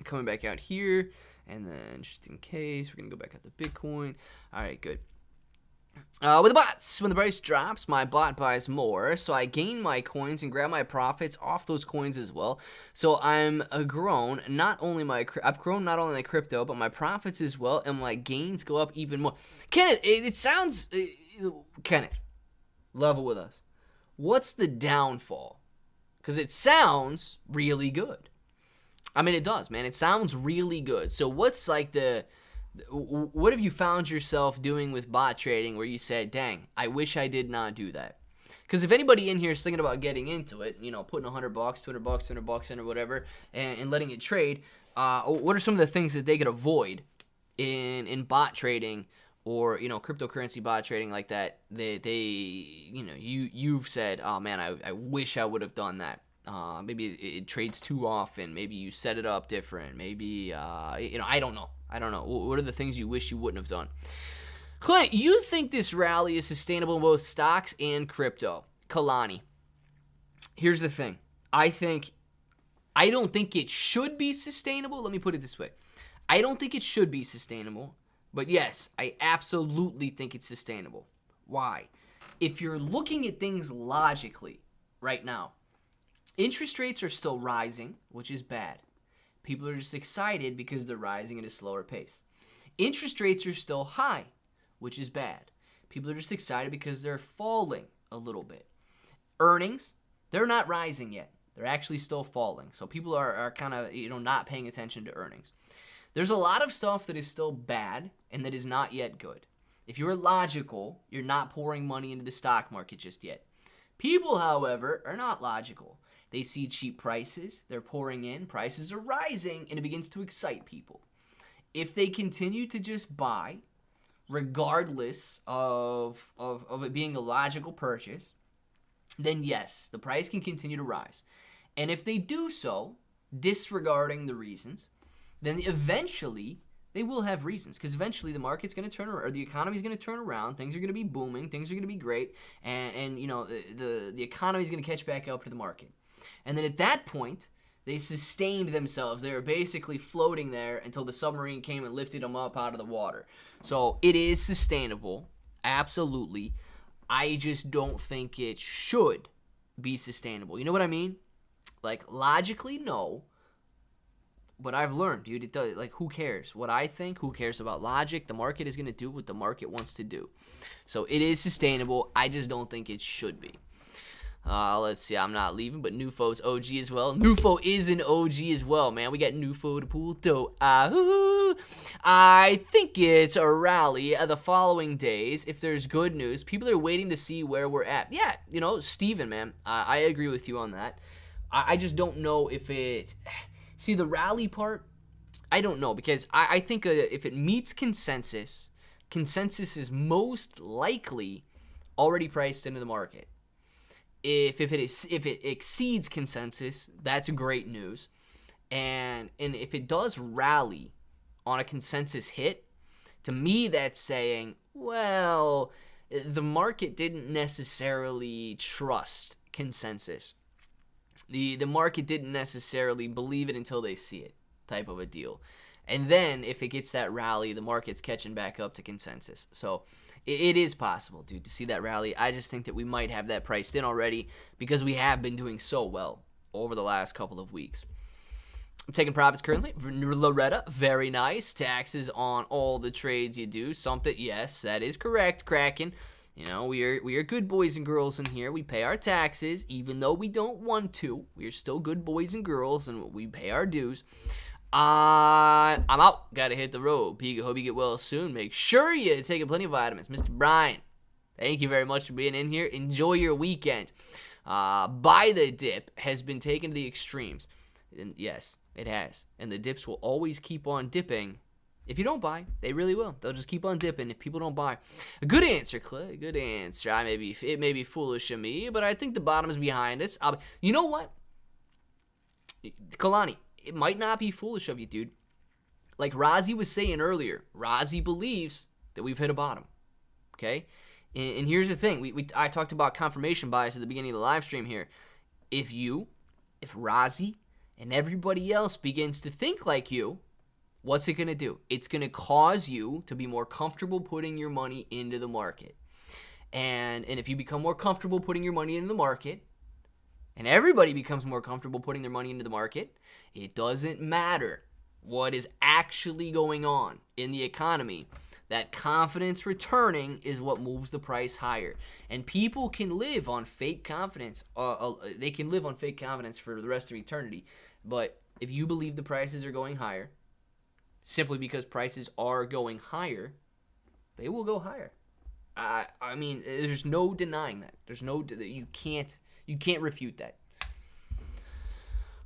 Coming back out here. And then just in case, we're going to go back out to Bitcoin. All right, good. With the bots, when the price drops, my bot buys more, so I gain my coins and grab my profits off those coins as well. So I'm grown. I've grown not only my crypto, but my profits as well, and my gains go up even more. Kenneth, it sounds, Kenneth, level with us. What's the downfall? Because it sounds really good. I mean, it does, man. It sounds really good. So what's like what have you found yourself doing with bot trading where you said, dang, I wish I did not do that? Because if anybody in here is thinking about getting into it, putting $100, $200 in or whatever, and letting it trade, what are some of the things that they could avoid in bot trading or, cryptocurrency bot trading like that, you've said, oh man, I wish I would have done that. Maybe it trades too often. Maybe you set it up different. Maybe, I don't know. What are the things you wish you wouldn't have done? Clint, you think this rally is sustainable in both stocks and crypto? Kalani. Here's the thing. I don't think it should be sustainable. Let me put it this way. I don't think it should be sustainable. But yes, I absolutely think it's sustainable. Why? If you're looking at things logically right now, interest rates are still rising, which is bad. People are just excited because they're rising at a slower pace. Interest rates are still high, which is bad. People are just excited because they're falling a little bit. Earnings, they're not rising yet. They're actually still falling. So people are kind of, not paying attention to earnings. There's a lot of stuff that is still bad and that is not yet good. If you're logical, you're not pouring money into the stock market just yet. People, however, are not logical. They see cheap prices, they're pouring in, prices are rising, and it begins to excite people. If they continue to just buy, regardless of it being a logical purchase, then yes, the price can continue to rise. And if they do so, disregarding the reasons, then eventually they will have reasons, because eventually the market's going to turn around, or the economy's going to turn around, things are going to be booming, things are going to be great, and the economy's going to catch back up to the market. And then at that point, they sustained themselves. They were basically floating there until the submarine came and lifted them up out of the water. So it is sustainable, absolutely. I just don't think it should be sustainable. You know what I mean? Like, logically, no. But I've learned, dude, it does. Like, who cares? What I think, who cares about logic? The market is going to do what the market wants to do. So it is sustainable. I just don't think it should be. Let's see. I'm not leaving, but Nufo's OG as well. Nufo is an OG as well, man. We got Nufo to pull toe. I think it's a rally the following days. If there's good news, people are waiting to see where we're at. Yeah, Steven, man, I agree with you on that. I just don't know if it... See, the rally part, I don't know, because I think if it meets consensus is most likely already priced into the market. If it exceeds consensus, that's great news. And if it does rally on a consensus hit, to me that's saying, well, the market didn't necessarily trust consensus. The market didn't necessarily believe it until they see it, type of a deal. And then if it gets that rally, the market's catching back up to consensus. So it is possible, dude, to see that rally. I just think that we might have that priced in already because we have been doing so well over the last couple of weeks. I'm taking profits currently. Loretta, very nice. Taxes on all the trades you do. Something, yes, that is correct, Kraken. You know, we are good boys and girls in here. We pay our taxes, even though we don't want to. We are still good boys and girls, and we pay our dues. I'm out. Gotta hit the road. Pika, hope you get well soon. Make sure you take plenty of vitamins. Mr. Brian, thank you very much for being in here. Enjoy your weekend. Buy the dip has been taken to the extremes. And yes, it has. And the dips will always keep on dipping. If you don't buy, they really will. They'll just keep on dipping if people don't buy. A good answer, Clay. Good answer. It may be foolish of me, but I think the bottom's behind us. You know what? Kalani, it might not be foolish of you, dude. Like Razi was saying earlier, Razi believes that we've hit a bottom. Okay? And here's the thing. I talked about confirmation bias at the beginning of the live stream here. If Razi and everybody else begins to think like you, what's it going to do? It's going to cause you to be more comfortable putting your money into the market. And if you become more comfortable putting your money into the market, and everybody becomes more comfortable putting their money into the market, it doesn't matter what is actually going on in the economy. That confidence returning is what moves the price higher. And people can live on fake confidence. They can live on fake confidence for the rest of eternity. But if you believe the prices are going higher, simply because prices are going higher, they will go higher. I mean, there's no denying that. You can't refute that.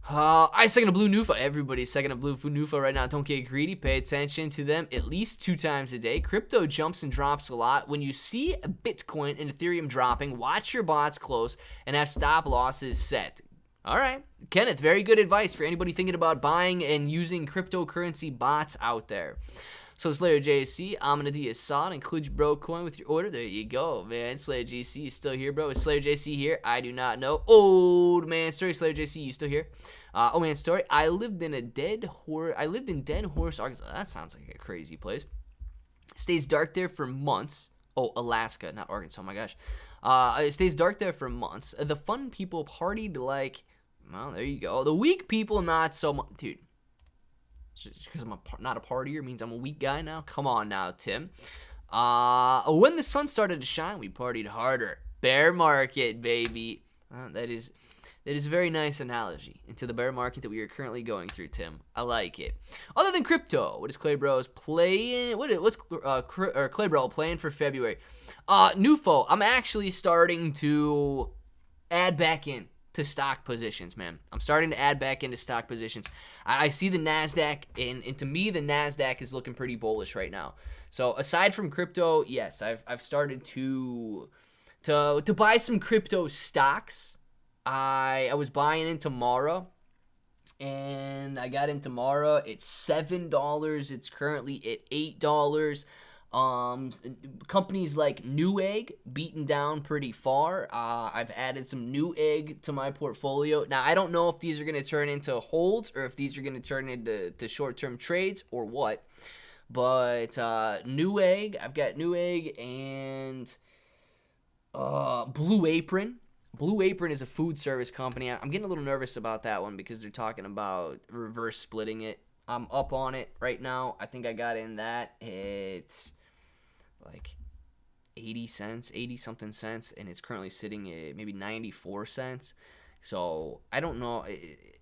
I second a blue NUFA. Everybody's second a blue NUFA right now. Don't get greedy. Pay attention to them at least 2 times a day. Crypto jumps and drops a lot. When you see a Bitcoin and Ethereum dropping, watch your bots close and have stop losses set. All right. Kenneth, very good advice for anybody thinking about buying and using cryptocurrency bots out there. So Slayer JC, Amanadi Assad, include your bro coin with your order. There you go, man. Slayer JC is still here, bro. Is Slayer JC here? I do not know. Old man story. Slayer JC, you still here? Oh man story. I lived in Dead Horse, Arkansas. That sounds like a crazy place. Stays dark there for months. Oh, Alaska, not Arkansas. Oh my gosh. It stays dark there for months. The fun people partied like, well, there you go. The weak people, not so much, dude. Just because I'm not a partier means I'm a weak guy now? Come on now, Tim. When the sun started to shine, we partied harder. Bear market, baby. That is a very nice analogy into the bear market that we are currently going through, Tim. I like it. Other than crypto, what is Clay Bros playing? What's Clay Bro playing for February? Nufo, I'm actually starting to add back in to stock positions, man. I'm starting to add back into stock positions. I see the NASDAQ, and to me, the NASDAQ is looking pretty bullish right now. So aside from crypto, yes, I've started to buy some crypto stocks. I was buying into Mara, and I got into Mara. It's $7. It's currently at $8. Companies like Newegg beaten down pretty far. I've added some Newegg to my portfolio. Now, I don't know if these are going to turn into holds or if these are going to turn into short-term trades or what. But Newegg, I've got Newegg and Blue Apron. Blue Apron is a food service company. I'm getting a little nervous about that one because they're talking about reverse splitting it. I'm up on it right now. I think I got in that. It's like 80 something cents, and it's currently sitting at maybe 94 cents. So I don't know.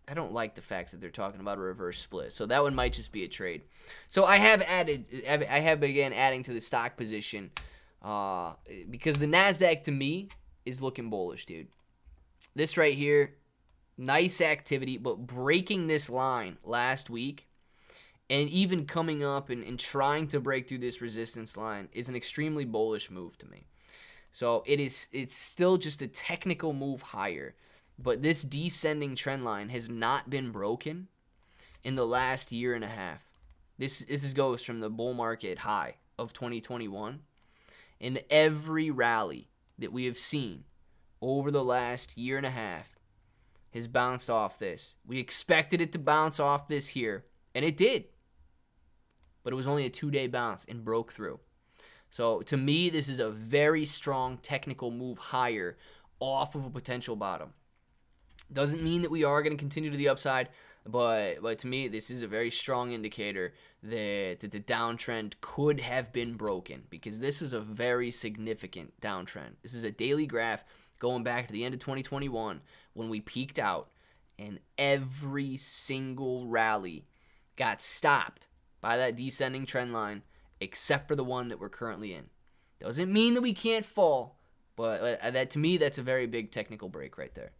I don't like the fact that they're talking about a reverse split. So that one might just be a trade. So I have began adding to the stock position because the NASDAQ to me is looking bullish, dude. This right here, nice activity, but breaking this line last week and even coming up and trying to break through this resistance line is an extremely bullish move to me. So it's still just a technical move higher, but this descending trend line has not been broken in the last year and a half. This goes from the bull market high of 2021, and every rally that we have seen over the last year and a half has bounced off this. We expected it to bounce off this here, and it did. But it was only a 2-day bounce and broke through. So to me, this is a very strong technical move higher off of a potential bottom. Doesn't mean that we are going to continue to the upside, but to me, this is a very strong indicator that the downtrend could have been broken, because this was a very significant downtrend. This is a daily graph going back to the end of 2021 when we peaked out, and every single rally got stopped by that descending trend line except for the one that we're currently in. Doesn't mean that we can't fall, but that, to me, that's a very big technical break right there.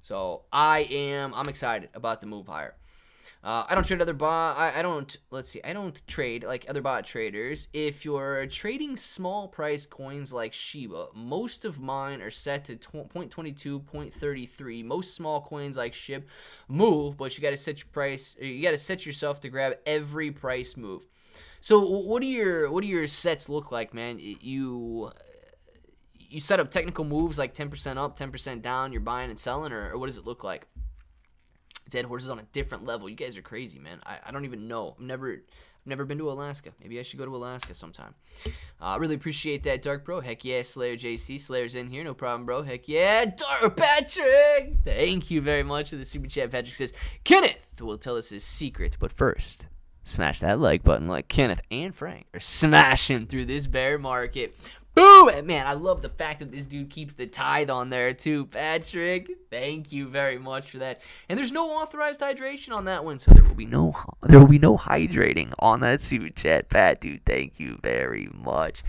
So I'm excited about the move higher. I don't trade other bot. I don't trade like other bot traders. If you're trading small price coins like Shiba, most of mine are set to 0.22, 0.33. Most small coins like Shib move, but you got to set your price. You got to set yourself to grab every price move. So what do your sets look like, man? You set up technical moves like 10% up, 10% down. You're buying and selling, or what does it look like? Dead horses on a different level. You guys are crazy, man. I don't even know. I've never been to Alaska. Maybe I should go to Alaska sometime. Really appreciate that, Dark Bro. Heck yeah, Slayer JC. Slayer's in here. No problem, bro. Heck yeah, Dark Patrick. Thank you very much for the super chat. Patrick says, Kenneth will tell us his secret, but first, smash that like button like Kenneth and Frank are smashing through this bear market. Boom! And man, I love the fact that this dude keeps the tithe on there too, Patrick. Thank you very much for that. And there's no authorized hydration on that one, so there will be no hydrating on that super chat, Pat. Dude, thank you very much.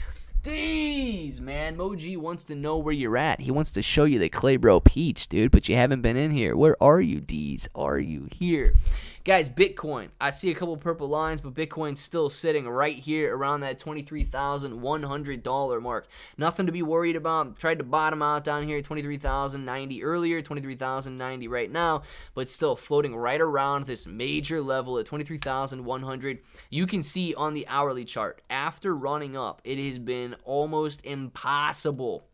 D's, man. Moji wants to know where you're at. He wants to show you the Clay Bro Peach, dude, but you haven't been in here. Where are you, D's? Are you here? Guys, Bitcoin. I see a couple purple lines, but Bitcoin's still sitting right here around that $23,100 mark. Nothing to be worried about. Tried to bottom out down here, $23,090 earlier, $23,090 right now, but still floating right around this major level at $23,100. You can see on the hourly chart, after running up, it has been almost impossible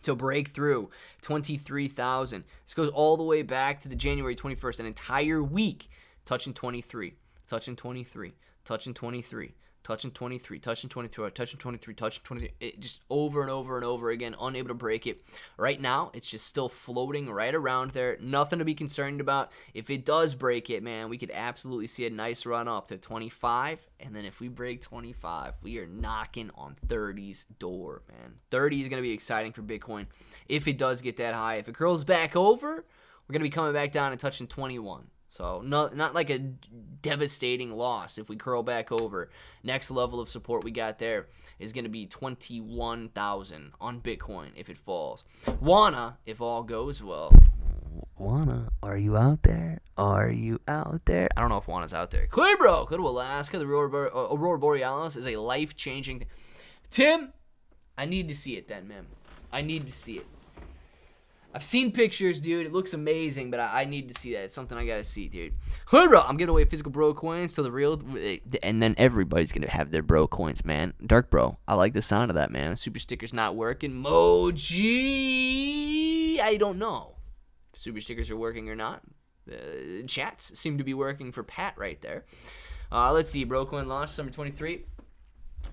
to break through 23,000. This goes all the way back to the January 21st, an entire week, touching 23, touching 23, touching 23, touching 23, touching 23, touching 23, touching 23, just over and over and over again, unable to break it. Right now, it's just still floating right around there. Nothing to be concerned about. If it does break it, man, we could absolutely see a nice run up to 25, and then if we break 25, we are knocking on 30's door, man. 30 is going to be exciting for Bitcoin if it does get that high. If it curls back over, we're going to be coming back down and touching 21. So not like a devastating loss if we curl back over. Next level of support we got there is going to be 21,000 on Bitcoin if it falls. Wanna, if all goes well. Wanna, are you out there? Are you out there? I don't know if Wanna's out there. Clear, bro. Go to Alaska. The Aurora Borealis is a life-changing thing. Tim, I need to see it then, man. I need to see it. I've seen pictures, dude. It looks amazing, but I need to see that. It's something I gotta see, dude. Hood, bro. I'm giving away physical bro coins to the real, and then everybody's gonna have their bro coins, man. Dark bro. I like the sound of that, man. Super sticker's not working. Moji. I don't know if super stickers are working or not. Chats seem to be working for Pat right there. Let's see. Bro coin launch December 23.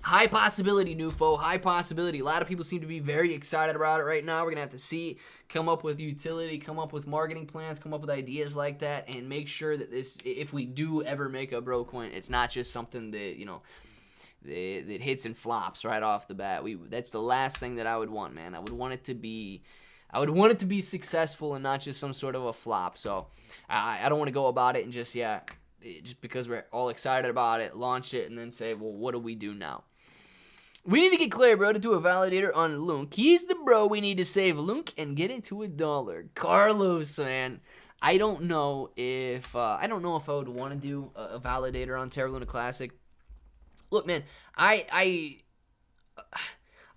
High possibility, Nufo. High possibility. A lot of people seem to be very excited about it right now. We're going to have to see, come up with utility, come up with marketing plans, come up with ideas like that, and make sure that this, if we do ever make a bro coin, it's not just something that, you know, that hits and flops right off the bat. That's the last thing that I would want, man. I would want it to be successful and not just some sort of a flop. So I don't want to go about it and just because we're all excited about it, launch it, and then say, well, what do we do now? We need to get Claire, bro, to do a validator on LUNC. He's the bro we need to save LUNC and get it to $1. Carlos, man. I don't know if I would want to do a validator on Terra Luna Classic. Look, man, I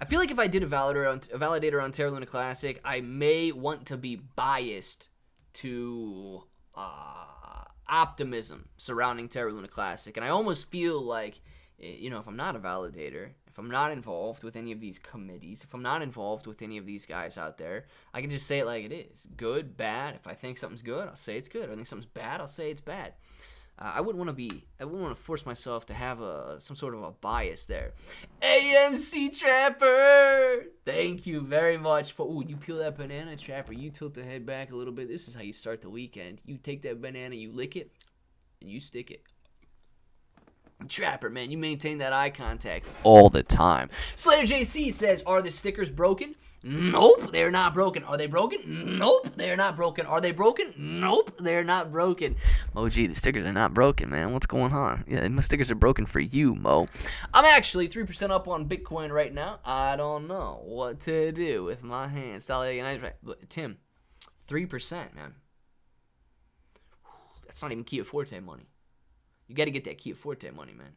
feel like if I did a validator on Terra Luna Classic, I may want to be biased to optimism surrounding Terra Luna Classic, and I almost feel like you know, if I'm not a validator, if I'm not involved with any of these committees, if I'm not involved with any of these guys out there, I can just say it like it is. Good, bad. If I think something's good, I'll say it's good. If I think something's bad, I'll say it's bad. I wouldn't want to force myself to have some sort of a bias there. AMC Trapper, thank you very much for. Ooh, you peel that banana, Trapper. You tilt the head back a little bit. This is how you start the weekend. You take that banana, you lick it, and you stick it. Trapper, man, you maintain that eye contact all the time. Slayer JC says, are the stickers broken? Nope, they're not broken. Are they broken? Nope, they're not broken. Are they broken? Nope, they're not broken. Mo G, the stickers are not broken, man. What's going on? Yeah, my stickers are broken for you, Mo. I'm actually 3% up on Bitcoin right now. I don't know what to do with my hands. Tim, 3%, man. That's not even Kia Forte money. You got to get that Kia Forte money, man.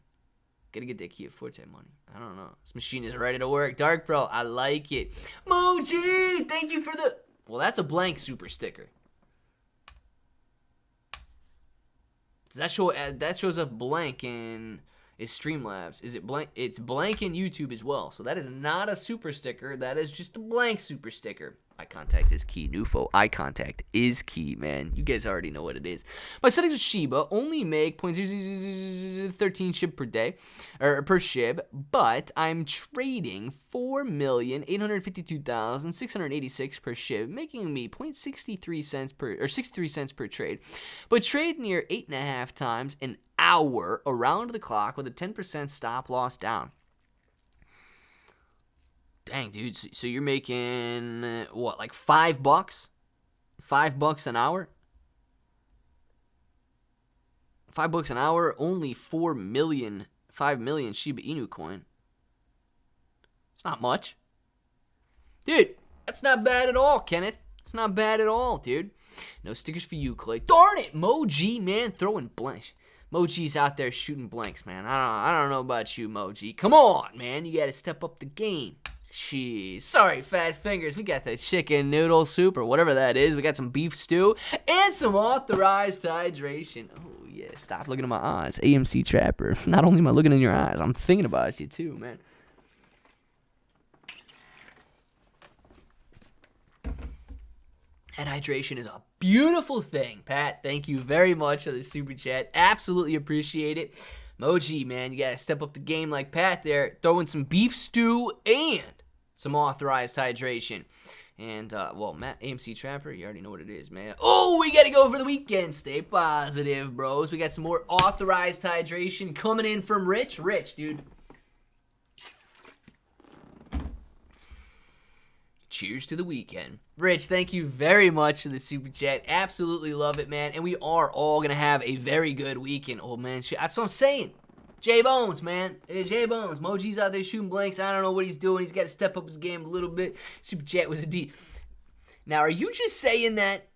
Got to get that Kia Forte money. I don't know. This machine is ready to work. Dark Bro, I like it. Moji, thank you for the... Well, that's a blank super sticker. Does that show... that shows up blank in Streamlabs. Is it blank? It's blank in YouTube as well. So that is not a super sticker. That is just a blank super sticker. Eye contact is key. Nufo, eye contact is key, man. You guys already know what it is. My settings with Shiba only make 0.00013 Shib per day, or per Shib, but I'm trading 4,852,686 per Shib, making me 0.63 cents per, or 63 cents per trade, but trade near 8.5 times an hour around the clock with a 10% stop loss down. Dang, dude. So you're making, what, like $5? $5 an hour? $5 an hour, only 5 million Shiba Inu coin. It's not much. Dude, that's not bad at all, Kenneth. It's not bad at all, dude. No stickers for you, Clay. Darn it, Moji, man, throwing blanks. Moji's out there shooting blanks, man. I don't know about you, Moji. Come on, man. You got to step up the game. Jeez. Sorry, fat fingers. We got the chicken noodle soup or whatever that is. We got some beef stew and some authorized hydration. Oh, yeah. Stop looking at my eyes. AMC Trapper. Not only am I looking in your eyes, I'm thinking about you too, man. And hydration is a beautiful thing. Pat, thank you very much for the super chat. Absolutely appreciate it. Moji, man, you got to step up the game like Pat there. Throw in some beef stew and some authorized hydration. And, well, Matt, AMC Trapper, you already know what it is, man. Oh, we got to go for the weekend. Stay positive, bros. We got some more authorized hydration coming in from Rich. Rich, dude. Cheers to the weekend. Rich, thank you very much for the super chat. Absolutely love it, man. And we are all going to have a very good weekend. Oh, man, that's what I'm saying. J-Bones, man. J Bones. Moji's out there shooting blanks. I don't know what he's doing. He's got to step up his game a little bit. Super chat was a D. Now, are you just saying that?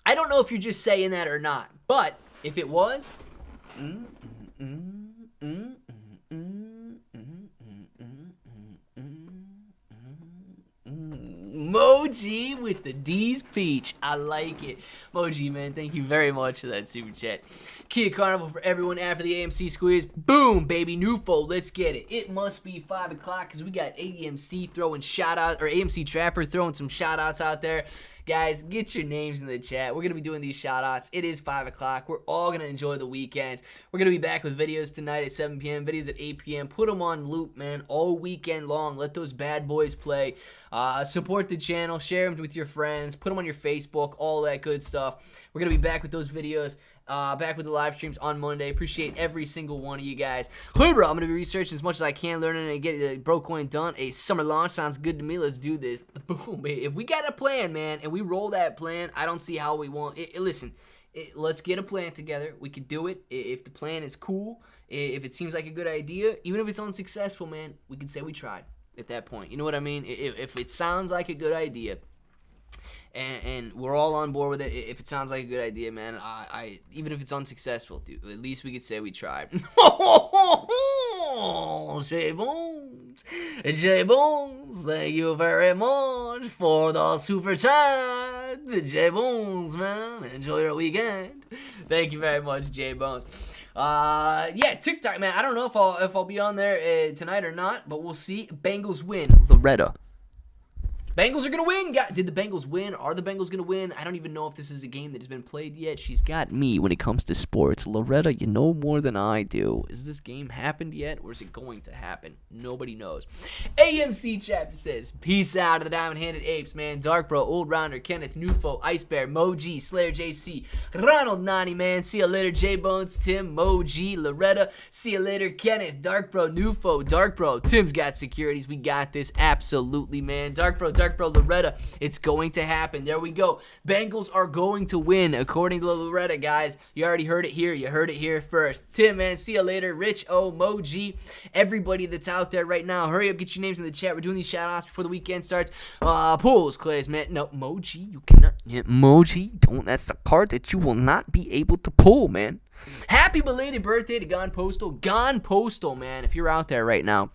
I don't know if you're just saying that or not. But if it was... Moji with the D's peach. I like it. Moji, man, thank you very much for that super chat. Kia Carnival for everyone after the AMC squeeze. Boom, baby. Nufo, let's get it. It must be 5 o'clock because we got AMC throwing shout out, or AMC Trapper throwing some shout outs out there. Guys, get your names in the chat. We're going to be doing these shout-outs. It is 5 o'clock. We're all going to enjoy the weekends. We're going to be back with videos tonight at 7 p.m., videos at 8 p.m. Put them on loop, man, all weekend long. Let those bad boys play. Support the channel. Share them with your friends. Put them on your Facebook, all that good stuff. We're going to be back with those videos. Back with the live streams on Monday. Appreciate every single one of you guys. Hey, bro, I'm going to be researching as much as I can, learning and get the bro coin done. A summer launch sounds good to me. Let's do this. Boom, baby. If we got a plan, man, and we roll that plan, I don't see how we won't. Listen, let's get a plan together. We can do it. If the plan is cool, if it seems like a good idea, even if it's unsuccessful, man, we can say we tried at that point. You know what I mean? If it sounds like a good idea, and we're all on board with it. If it sounds like a good idea, man, I even if it's unsuccessful, dude, at least we could say we tried. J-Bones, J-Bones, thank you very much for the super chat. J-Bones, man, enjoy your weekend. Thank you very much, J-Bones. Yeah, TikTok, man. I don't know if I'll be on there tonight or not, but we'll see. Bengals win. Loretta. Bengals are going to win. Did the Bengals win? Are the Bengals going to win? I don't even know if this is a game that has been played yet. She's got me when it comes to sports. Loretta, you know more than I do. Is this game happened yet, or is it going to happen? Nobody knows. AMC Chapter says, peace out of the Diamond-Handed Apes, man. Dark Bro, Old Rounder, Kenneth, Nufo, Ice Bear, Moji, Slayer JC, Ronald Nani, man. See you later, J-Bones, Tim, Moji, Loretta. See you later, Kenneth, Dark Bro, Nufo, Dark Bro. Tim's got securities. We got this. Absolutely, man. Dark Bro, Loretta, it's going to happen. There we go. Bengals are going to win, according to Loretta, guys. You already heard it here. You heard it here first. Tim, man, see you later. Rich, Moji, everybody that's out there right now, hurry up, get your names in the chat. We're doing these shout-outs before the weekend starts. Pools, Clays, man. No, Moji, you cannot. Yeah, Moji, don't. That's the card that you will not be able to pull, man. Happy belated birthday to Gone Postal. Gone Postal, man, if you're out there right now.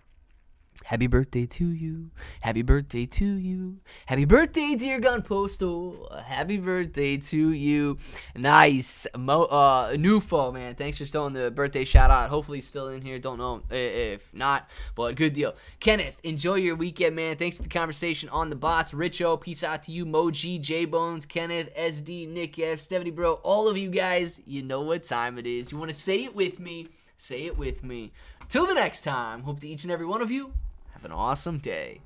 Happy birthday to you. Happy birthday to you. Happy birthday, dear Gone Postal. Happy birthday to you. Nice. Nufo, man. Thanks for throwing the birthday shout out. Hopefully he's still in here. Don't know if not, but good deal. Kenneth, enjoy your weekend, man. Thanks for the conversation on the bots. Richo, peace out to you. Moji, J-Bones, Kenneth, SD, Nick F, Stephanie Bro. All of you guys, you know what time it is. You want to say it with me? Say it with me. Till the next time, hope to each and every one of you have an awesome day.